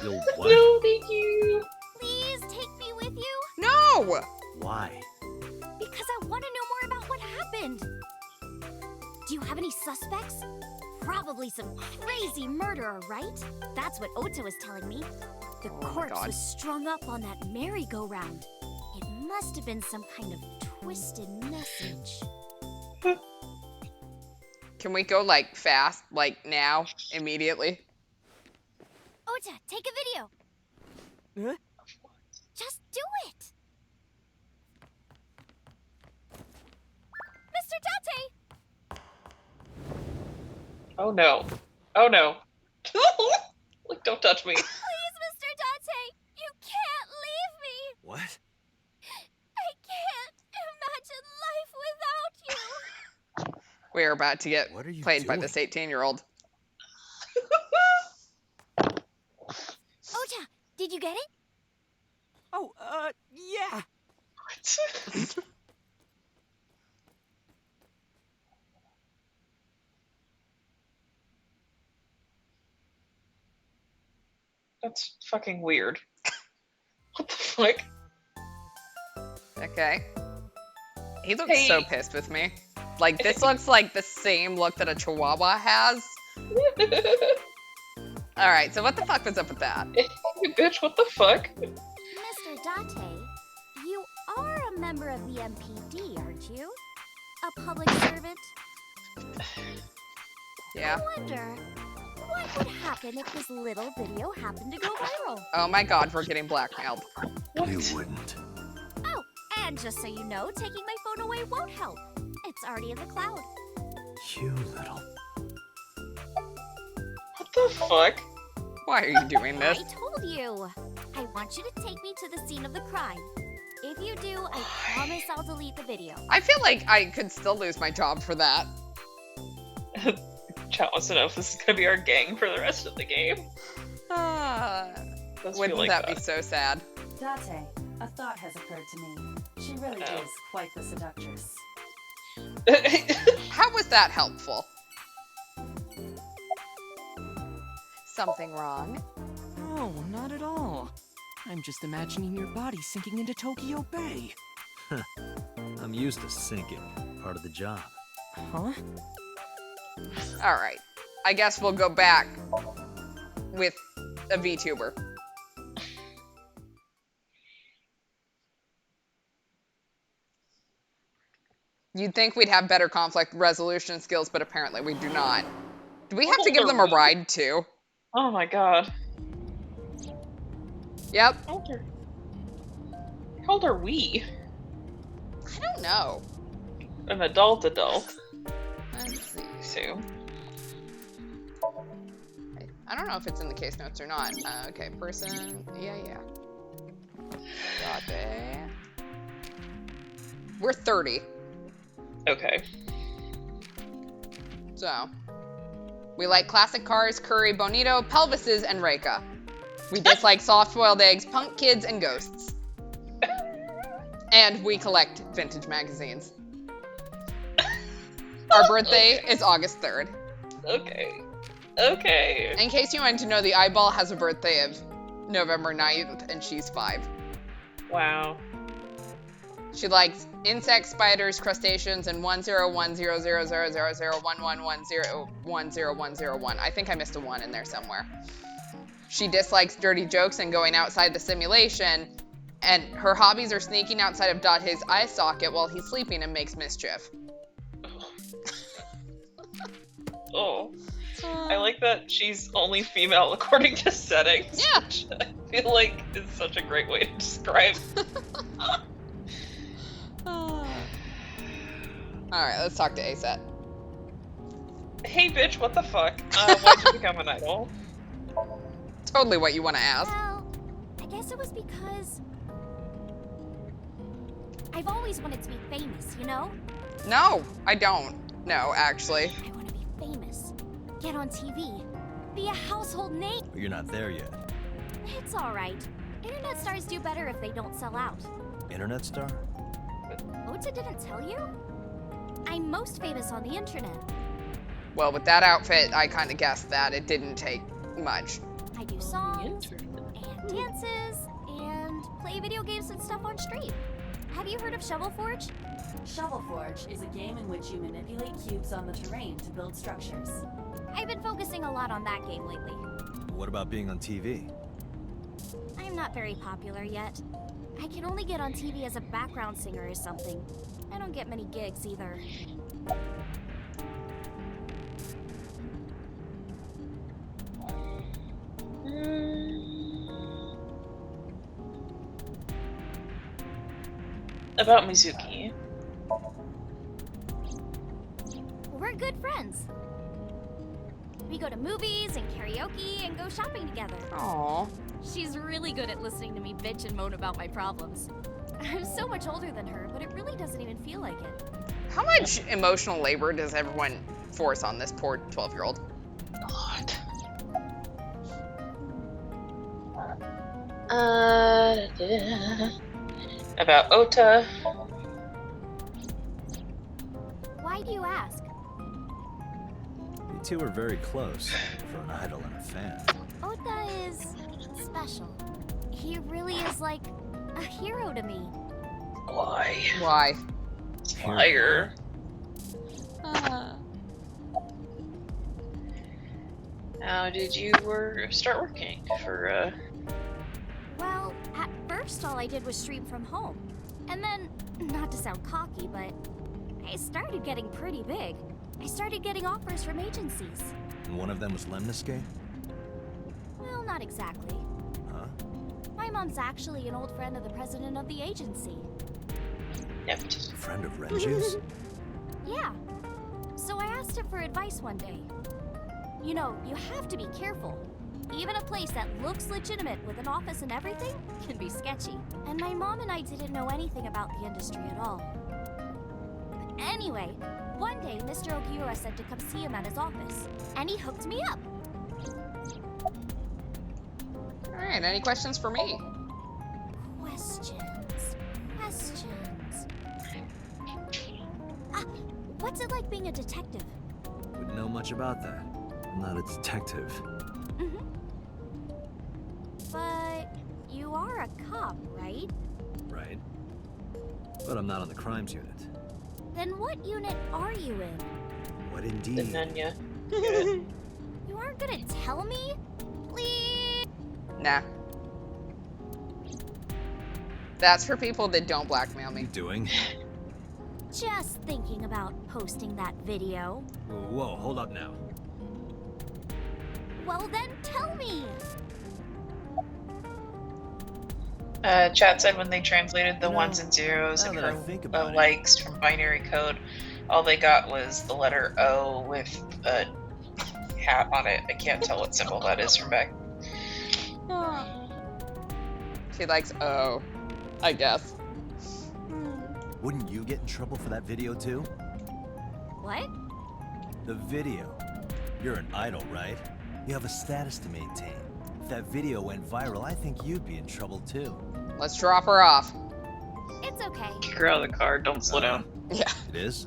You'll what? No, thank you. Please take me with you, No. Why? because I want to know more about what happened. Do you have any suspects? Probably some crazy murderer, right? That's what Ota was telling me. The Oh my corpse God. was strung up on that merry-go-round. It must have been some kind of twisted message. Can we go like fast, like now, immediately? Ota, take a video. Huh? Just do it. Mr. Date! Oh no. Oh no. Like, don't touch me. Please, Mr. Date! You can't leave me! What? I can't imagine life without you! We are about to get What are you played by doing? this 18-year-old. Ota, did you get it? Oh, yeah. What? That's fucking weird. What the fuck? Okay. He looks so pissed with me. Like, this looks like the same look that a chihuahua has. Alright, so what the fuck was up with that? Bitch, what the fuck? Mr. Date, you are a member of the MPD, aren't you? A public servant? Yeah. I wonder, what would happen if this little video happened to go viral? Oh my god, we're getting blackmailed. You wouldn't. Oh, and just so you know, taking my phone away won't help. It's already in the cloud. You little... What the fuck? Why are you doing this? I told you. I want you to take me to the scene of the crime. If you do, I promise I'll delete the video. I feel like I could still lose my job for that. Chat wants to know if this is gonna be our gang for the rest of the game. Wouldn't like that be so sad? Date, a thought has occurred to me. She really is quite the seductress. How was that helpful? Something wrong? Oh, not at all. I'm just imagining your body sinking into Tokyo Bay. I'm used to sinking. Part of the job. Huh? Alright. I guess we'll go back with a VTuber. You'd think we'd have better conflict resolution skills, but apparently we do not. Do we have to give them a ride, too? Oh my god. Yep. How old are we? I don't know. An adult. Let's see. So. I don't know if it's in the case notes or not. Okay, person. Yeah. Date. We're 30. Okay. So. We like classic cars, curry, bonito, pelvises, and Reika. We dislike soft-boiled eggs, punk kids, and ghosts. And we collect vintage magazines. Our birthday is August 3rd. Okay. In case you wanted to know, the eyeball has a birthday of November 9th, and she's 5. Wow. She likes insects, spiders, crustaceans, and 10100001110101001. I think I missed a 1 in there somewhere. She dislikes dirty jokes and going outside the simulation, and her hobbies are sneaking outside of his eye socket while he's sleeping and makes mischief. Oh. I like that she's only female according to settings. Yeah. Which I feel like is such a great way to describe. Alright, let's talk to ASAT. Hey bitch, what the fuck? Why'd you become an idol? Totally what you want to ask. Well, I guess it was because I've always wanted to be famous, you know? No, I don't. No, actually. I want to be famous. Get on TV. Be a household name. You're not there yet. It's alright. Internet stars do better if they don't sell out. Internet star? Ota didn't tell you? I'm most famous on the internet. Well, with that outfit, I kind of guessed that it didn't take much. I do songs, and dances, and play video games and stuff on stream. Have you heard of Shovel Forge? Shovel Forge is a game in which you manipulate cubes on the terrain to build structures. I've been focusing a lot on that game lately. What about being on TV? I'm not very popular yet. I can only get on TV as a background singer or something. I don't get many gigs either. About Mizuki. We're good friends. We go to movies and karaoke and go shopping together. Aww. She's really good at listening to me bitch and moan about my problems. I'm so much older than her, but it really doesn't even feel like it. How much emotional labor does everyone force on this poor 12-year-old? A lot. About Ota. Why do you ask? You two are very close for an idol and a fan. Ota is special. He really is like a hero to me. Why? Why? Liar. How did you start working for, Well, at first all I did was stream from home. And then, not to sound cocky, but I started getting pretty big. I started getting offers from agencies. And one of them was Lemniscate? Well, not exactly. Huh? My mom's actually an old friend of the president of the agency. Nepotism? A friend of Renju's? Yeah. So I asked him for advice one day. You know, you have to be careful. Even a place that looks legitimate with an office and everything can be sketchy. And my mom and I didn't know anything about the industry at all. Anyway, One day, Mr. Ogiura said to come see him at his office, and he hooked me up. Alright, any questions for me? Questions. What's it like being a detective? Wouldn't know much about that. I'm not a detective. But you are a cop, right? Right. But I'm not on the crimes unit. Then what unit are you in? What The indeed? Nunya. You aren't gonna tell me? Please? Nah. That's for people that don't blackmail What are you me. doing? Just thinking about posting that video. Whoa, hold up now. Well then, tell me! Chat said when they translated the You know, ones and zeros now and that I think her about it- likes from binary code, all they got was the letter O with a hat on it. I can't tell what symbol that is from back. She likes O, I guess. Wouldn't you get in trouble for that video too? What? The video. You're an idol, right? You have a status to maintain. If that video went viral, I think you'd be in trouble too. Let's drop her off. It's okay, Kick her out of the car. Don't slow down. Yeah. It is?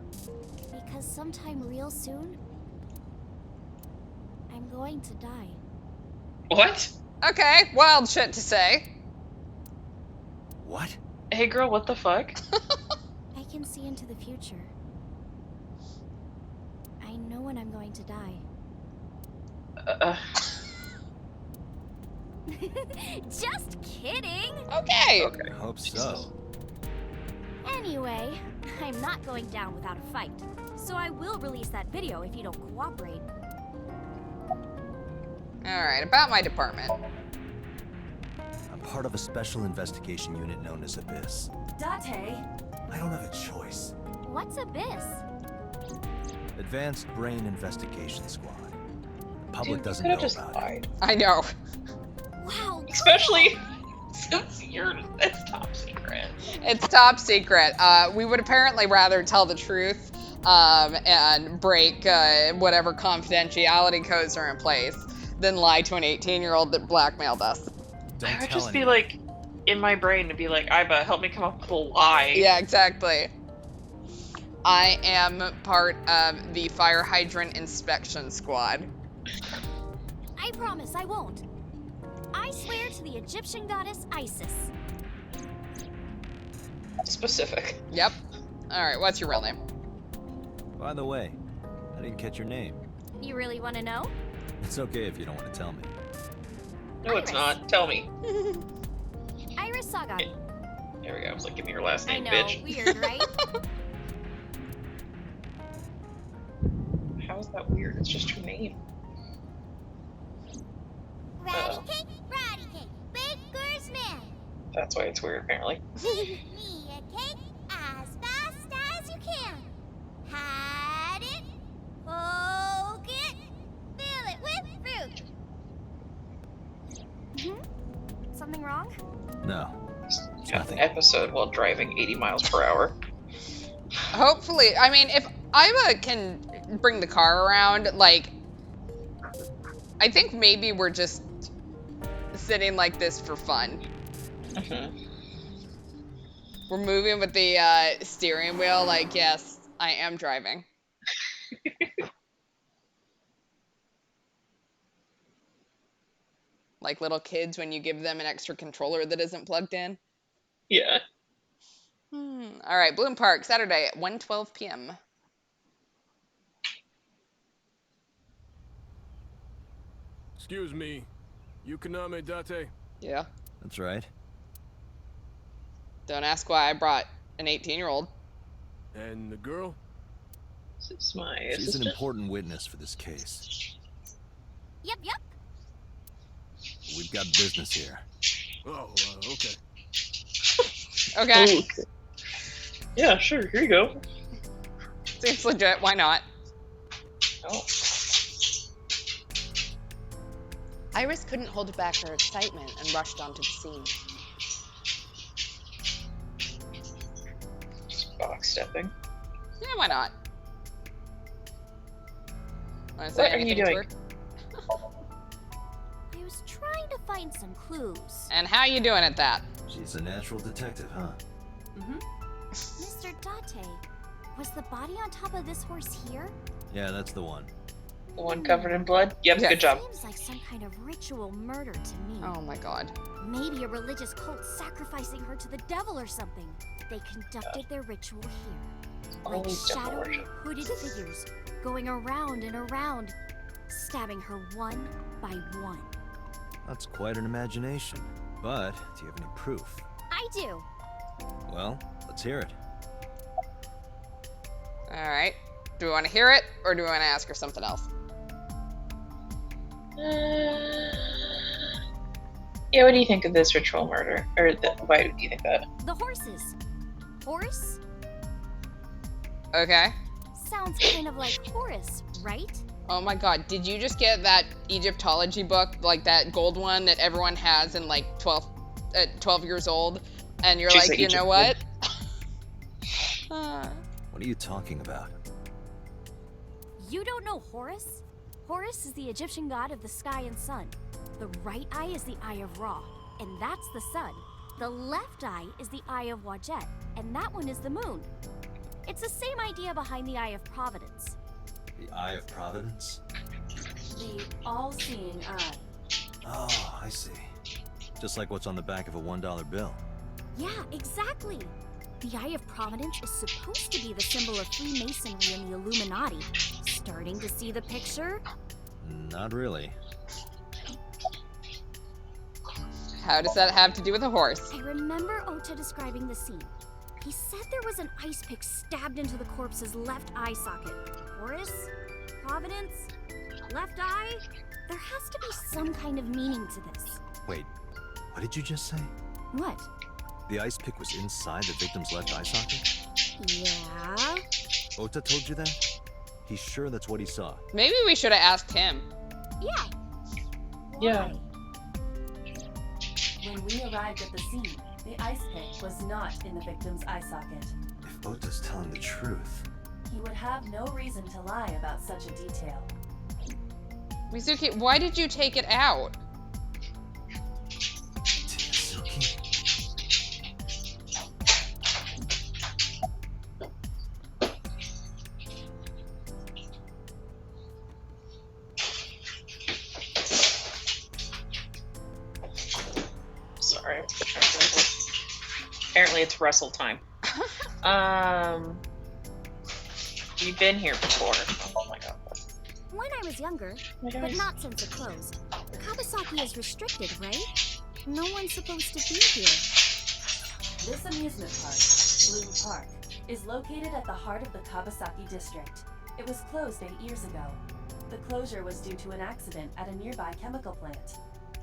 because sometime real soon, I'm going to die. What? Okay, wild shit to say. What? Hey girl, what the fuck? I can see into the future. I know when I'm going to die. Just kidding! Okay. Okay. I hope so. Anyway, I'm not going down without a fight. So I will release that video if you don't cooperate. Alright, about my department. I'm part of a special investigation unit known as Abyss. Date? I don't have a choice. What's Abyss? Advanced Brain Investigation Squad. The public Dude, doesn't you know could've just about lied. I know. Wow. Especially since it's top secret. It's top secret. We would apparently rather tell the truth and break whatever confidentiality codes are in place than lie to an 18-year-old that blackmailed us. Don't I would tell just be anyone. like, in my brain, to be like, Iba, help me come up with a lie. Yeah, exactly. I am part of the fire hydrant inspection squad. I promise I won't. I swear to the Egyptian goddess Isis. Specific. Yep. Alright, what's your real name? By the way, I didn't catch your name. You really want to know? It's okay if you don't want to tell me. No, it's Iris. not. Tell me. Iris Sagami. There we go. I was like, give me your last I name, know, bitch. weird, right? How is that weird? It's just your name. Ratty cake, baker's man. That's why it's weird, apparently. Me a cake as fast as you can. Hide it, poke it, fill it with fruit. Something wrong? No. It's Have nothing. an episode while driving 80 miles per hour. Hopefully, I mean, if Iva can bring the car around, like, I think maybe we're just sitting like this for fun. We're moving with the steering wheel, like, yes, I am driving. Like little kids when you give them an extra controller that isn't plugged in. Yeah. All right, Bloom Park, Saturday at 1:12 p.m. Excuse me, Yukaname Date? Yeah. That's right. Don't ask why I brought an 18-year-old. And the girl? This is my She's an assistant. important witness for this case. Yep. We've got business here. Oh, okay. Okay. Oh, okay. Yeah, sure. Here you go. Seems legit. Why not? Oh. Iris couldn't hold back her excitement and rushed onto the scene. Just box stepping. Yeah, why not? Wanna say What are you anything to doing? her? I was trying to find some clues. And how you doing at that? She's a natural detective, huh? Mr. Date, was the body on top of this horse here? Yeah, that's the one. The one covered in blood? Yep, Yes. good job. Seems like some kind of ritual murder to me. Oh my god. Maybe a religious cult sacrificing her to the devil or something. They conducted their ritual here. Like Always devil shadowy, worship. hooded figures going around and around, stabbing her one by one. That's quite an imagination. But, do you have any proof? I do. Well, let's hear it. Alright. Do we want to hear it, or do we want to ask her something else? Yeah, what do you think of this ritual murder? Or why do you think that? The horses. Horse? Okay. Sounds kind of like Horus, right? Oh my god, did you just get that Egyptology book, like that gold one that everyone has in like 12 years old? And you're She's like, the you know Egypt what? What are you talking about? You don't know Horus? Horus is the Egyptian god of the sky and sun. The right eye is the eye of Ra, and that's the sun. The left eye is the eye of Wajet, and that one is the moon. It's the same idea behind the eye of Providence. The Eye of Providence? The all-seeing eye. Oh, I see. Just like what's on the back of a $1 bill. Yeah, exactly. The Eye of Providence is supposed to be the symbol of Freemasonry and the Illuminati. Starting to see the picture? Not really. How does that have to do with a horse? I remember Ota describing the scene. He said there was an ice pick stabbed into the corpse's left eye socket. Horus? Providence? Left eye? There has to be some kind of meaning to this. Wait, what did you just say? What? The ice pick was inside the victim's left eye socket? Yeah? Ota told you that? He's sure that's what he saw. Maybe we should have asked him. Yeah. Yeah. Why? When we arrived at the scene, the ice pick was not in the victim's eye socket. If Ota's telling the truth... He would have no reason to lie about such a detail. Mizuki, why did you take it out? Tsuki? Sorry. Apparently it's wrestle time. You've been here before. Oh my god. When I was younger, but not since it closed. Kawasaki is restricted, right? No one's supposed to be here. This amusement park, Bloom Park, is located at the heart of the Kawasaki district. It was closed 8 years ago. The closure was due to an accident at a nearby chemical plant.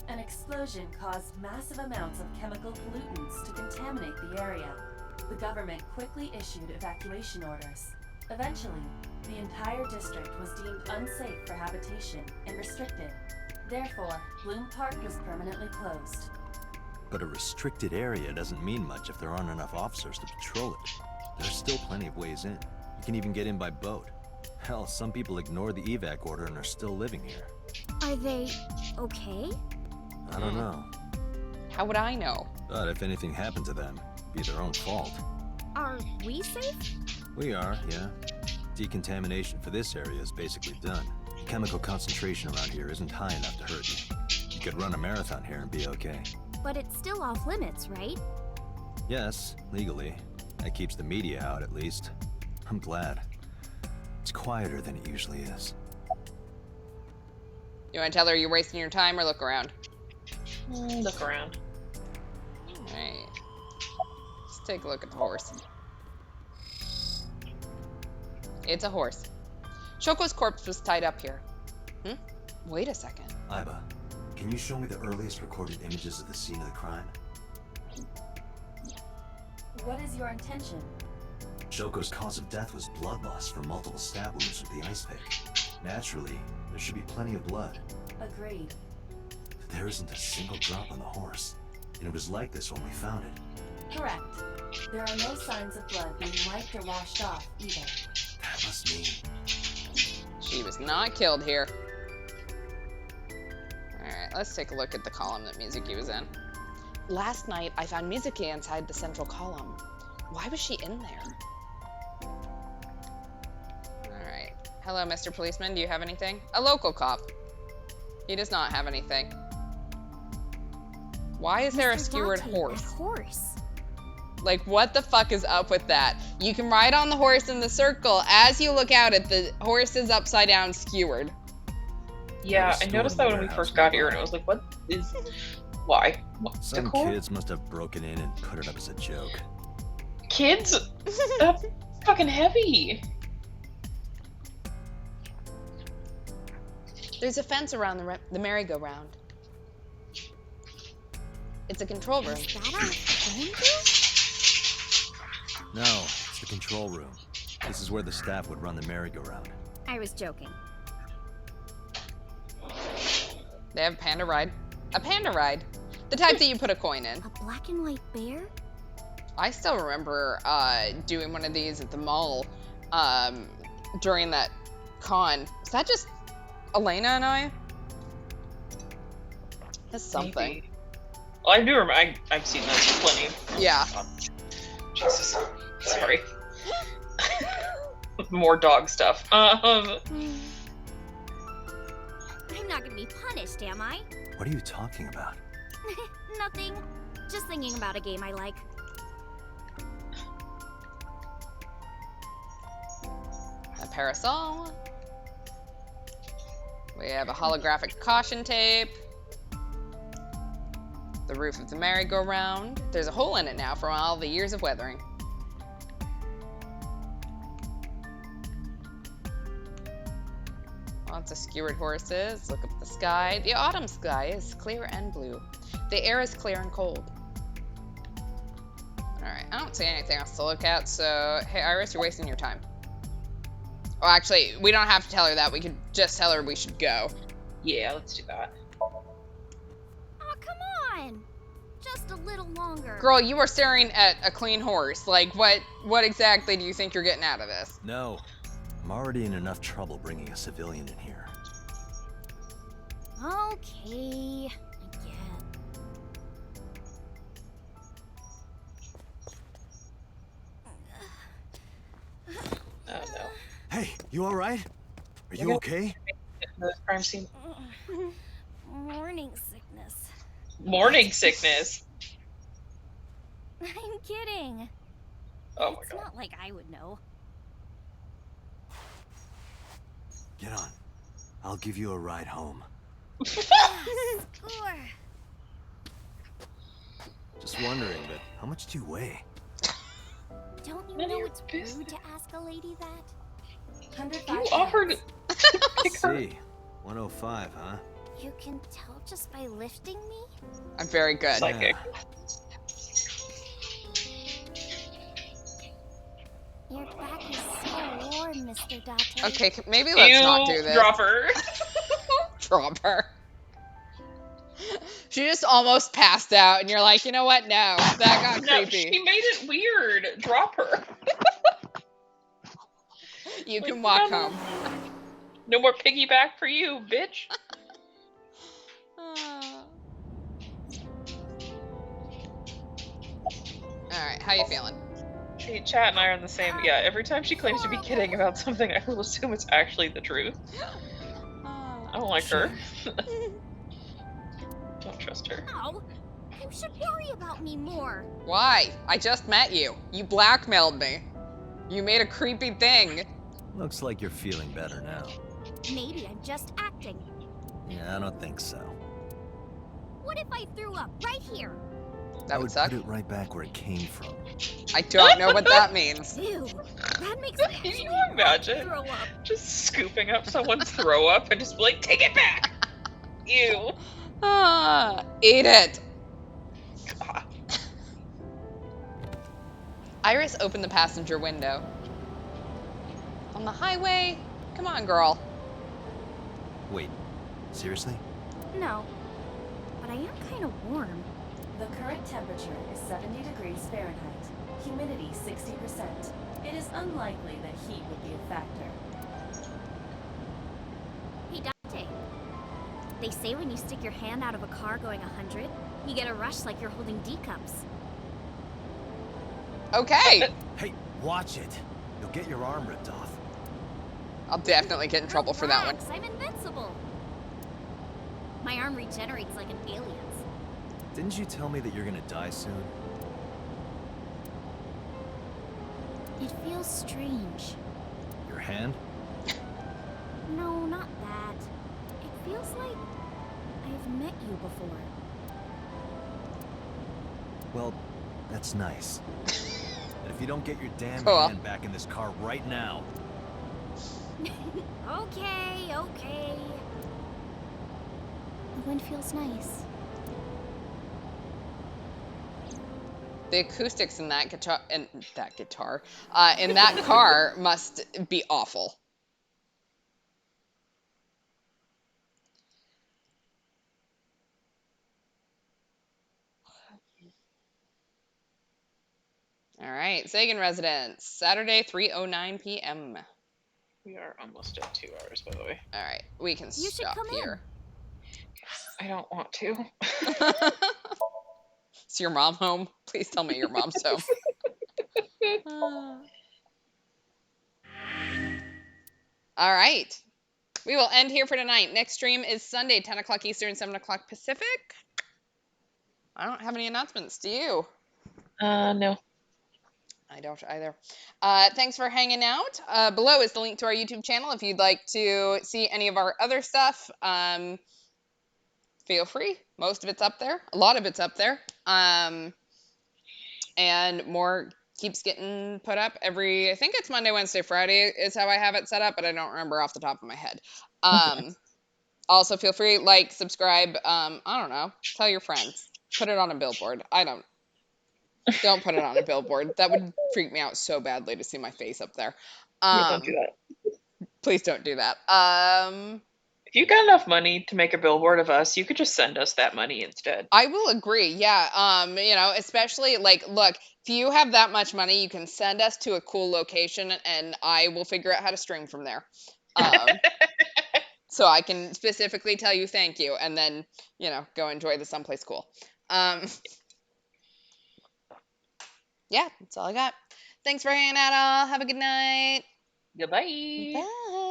An explosion caused massive amounts of chemical pollutants to contaminate the area. The government quickly issued evacuation orders. Eventually, the entire district was deemed unsafe for habitation and restricted. Therefore, Bloom Park was permanently closed. But a restricted area doesn't mean much if there aren't enough officers to patrol it. There's still plenty of ways in. You can even get in by boat. Hell, some people ignore the evac order and are still living here. Are they okay? I don't know. How would I know? But if anything happened to them, it'd be their own fault. Are we safe? We are, yeah. Decontamination for this area is basically done. The chemical concentration around here isn't high enough to hurt you. You could run a marathon here and be okay. But it's still off limits, right? Yes, legally. That keeps the media out, at least. I'm glad. It's quieter than it usually is. You want to tell her you're wasting your time or look around? Look around. Alright. Let's take a look at the horse. It's a horse. Shoko's corpse was tied up here. Wait a second. Aiba, can you show me the earliest recorded images of the scene of the crime? What is your intention? Shoko's cause of death was blood loss from multiple stab wounds with the ice pick. Naturally, there should be plenty of blood. Agreed. There isn't a single drop on the horse, and it was like this when we found it. Correct. There are no signs of blood being wiped or washed off, either. That must mean... She He was not killed here. Alright, let's take a look at the column that Mizuki was in. Last night, I found Mizuki inside the central column. Why was she in there? Alright. Hello, Mr. Policeman. Do you have anything? A local cop. He does not have anything. Why is there a skewered horse? Like, what the fuck is up with that? You can ride on the horse in the circle. As you look out at the horse is upside down skewered. Yeah, I noticed that when we first got here, and it was like, what is... Why? Some Decor? kids must have broken in and put it up as a joke. Kids? That's fucking heavy. There's a fence around the merry-go-round. It's a control room. Is that our phone booth? No, it's the control room. This is where the staff would run the merry-go-round. I was joking. They have a panda ride. A panda ride. The type that you put a coin in. A black and white bear? I still remember doing one of these at the mall during that con. Is that just Elena and I? That's something. Maybe. Well, I do remember. I've seen those plenty. Yeah. Jesus. Sorry. More dog stuff. I'm not gonna be punished, am I? What are you talking about? Nothing. Just thinking about a game I like. A parasol. We have a holographic caution tape. The roof of the merry-go-round. There's a hole in it now from all the years of weathering. Lots of skewered horses. Look up at the sky. The autumn sky is clear and blue. The air is clear and cold. Alright, I don't see anything else to look at, so... Hey, Iris, you're wasting your time. Oh, actually, we don't have to tell her that. We could just tell her we should go. Yeah, let's do that. Oh, come on! Just a little longer. Girl, you are staring at a clean horse. Like, what exactly do you think you're getting out of this? No. I'm already in enough trouble bringing a civilian in here. Okay, I get. Oh no. Hey, you alright? Are you okay? The crime scene. Morning sickness. Morning sickness. I'm kidding. Oh my It's god. not like I would know. Get on. I'll give you a ride home. Score. Just wondering, but how much do you weigh? Don't you None of know your it's business. rude to ask a lady that? 105 You pounds. offered. See, 105, huh? You can tell just by lifting me? I'm very good. Psychic. Your back is so warm, Mr. Date. Okay, maybe let's not do this. Drop her. Drop her. She just almost passed out, and you're like, you know what? No, that got No, creepy. she made it weird. Drop her. You can Like, walk no. home. No more piggyback for you, bitch. Alright, how you feeling? See, Chat and I are on the same. Yeah, every time she claims to be kidding about something, I will assume it's actually the truth. I don't like her. Don't trust her. No, you should worry about me more. Why? I just met you. You blackmailed me. You made a creepy thing. Looks like you're feeling better now. Maybe I'm just acting. Yeah, I don't think so. What if I threw up right here? That I would would suck. put it right back where it came from. I don't know what that means. Ew, that makes me Can actually you want to imagine? throw up. Just scooping up someone's throw up and just be like, take it back! Ew. Eat it. God. Iris opened the passenger window. On the highway? Come on, girl. Wait, seriously? No, but I am kind of warm. The current temperature is 70 degrees Fahrenheit. Humidity 60%. It is unlikely that heat would be a factor. They say when you stick your hand out of a car going 100, you get a rush like you're holding D-cups. Okay. Hey, watch it. You'll get your arm ripped off. I'll definitely get in trouble for that one. Relax, I'm invincible. My arm regenerates like an alien's. Didn't you tell me that you're gonna die soon? It feels strange. Your hand? No, not that. It feels like I've met you before. Well, that's nice. But if you don't get your damn Cool. hand back in this car right now... Okay, okay. The wind feels nice. The acoustics in that in that car must be awful. All right, Sagan residence, Saturday, 3:09 p.m. We are almost at 2 hours, by the way. All right, we can You should stop come here. I don't want to. Is your mom home? Please tell me your mom's home. All right. We will end here for tonight. Next stream is Sunday, 10 o'clock Eastern, 7 o'clock Pacific. I don't have any announcements. Do you? No. I don't either. Thanks for hanging out. Below is the link to our YouTube channel if you'd like to see any of our other stuff. Feel free. Most of it's up there. A lot of it's up there. And more keeps getting put up I think it's Monday, Wednesday, Friday is how I have it set up, but I don't remember off the top of my head. Also, feel free, like, subscribe. I don't know. Tell your friends. Put it on a billboard. Don't put it on a billboard. That would freak me out so badly to see my face up there. Yeah, don't do that. Please don't do that. If you got enough money to make a billboard of us, you could just send us that money instead. I will agree. Yeah. Especially like, look, if you have that much money, you can send us to a cool location and I will figure out how to stream from there. So I can specifically tell you thank you and then, go enjoy the someplace cool. Yeah, that's all I got. Thanks for hanging out, all. Have a good night. Goodbye. Bye.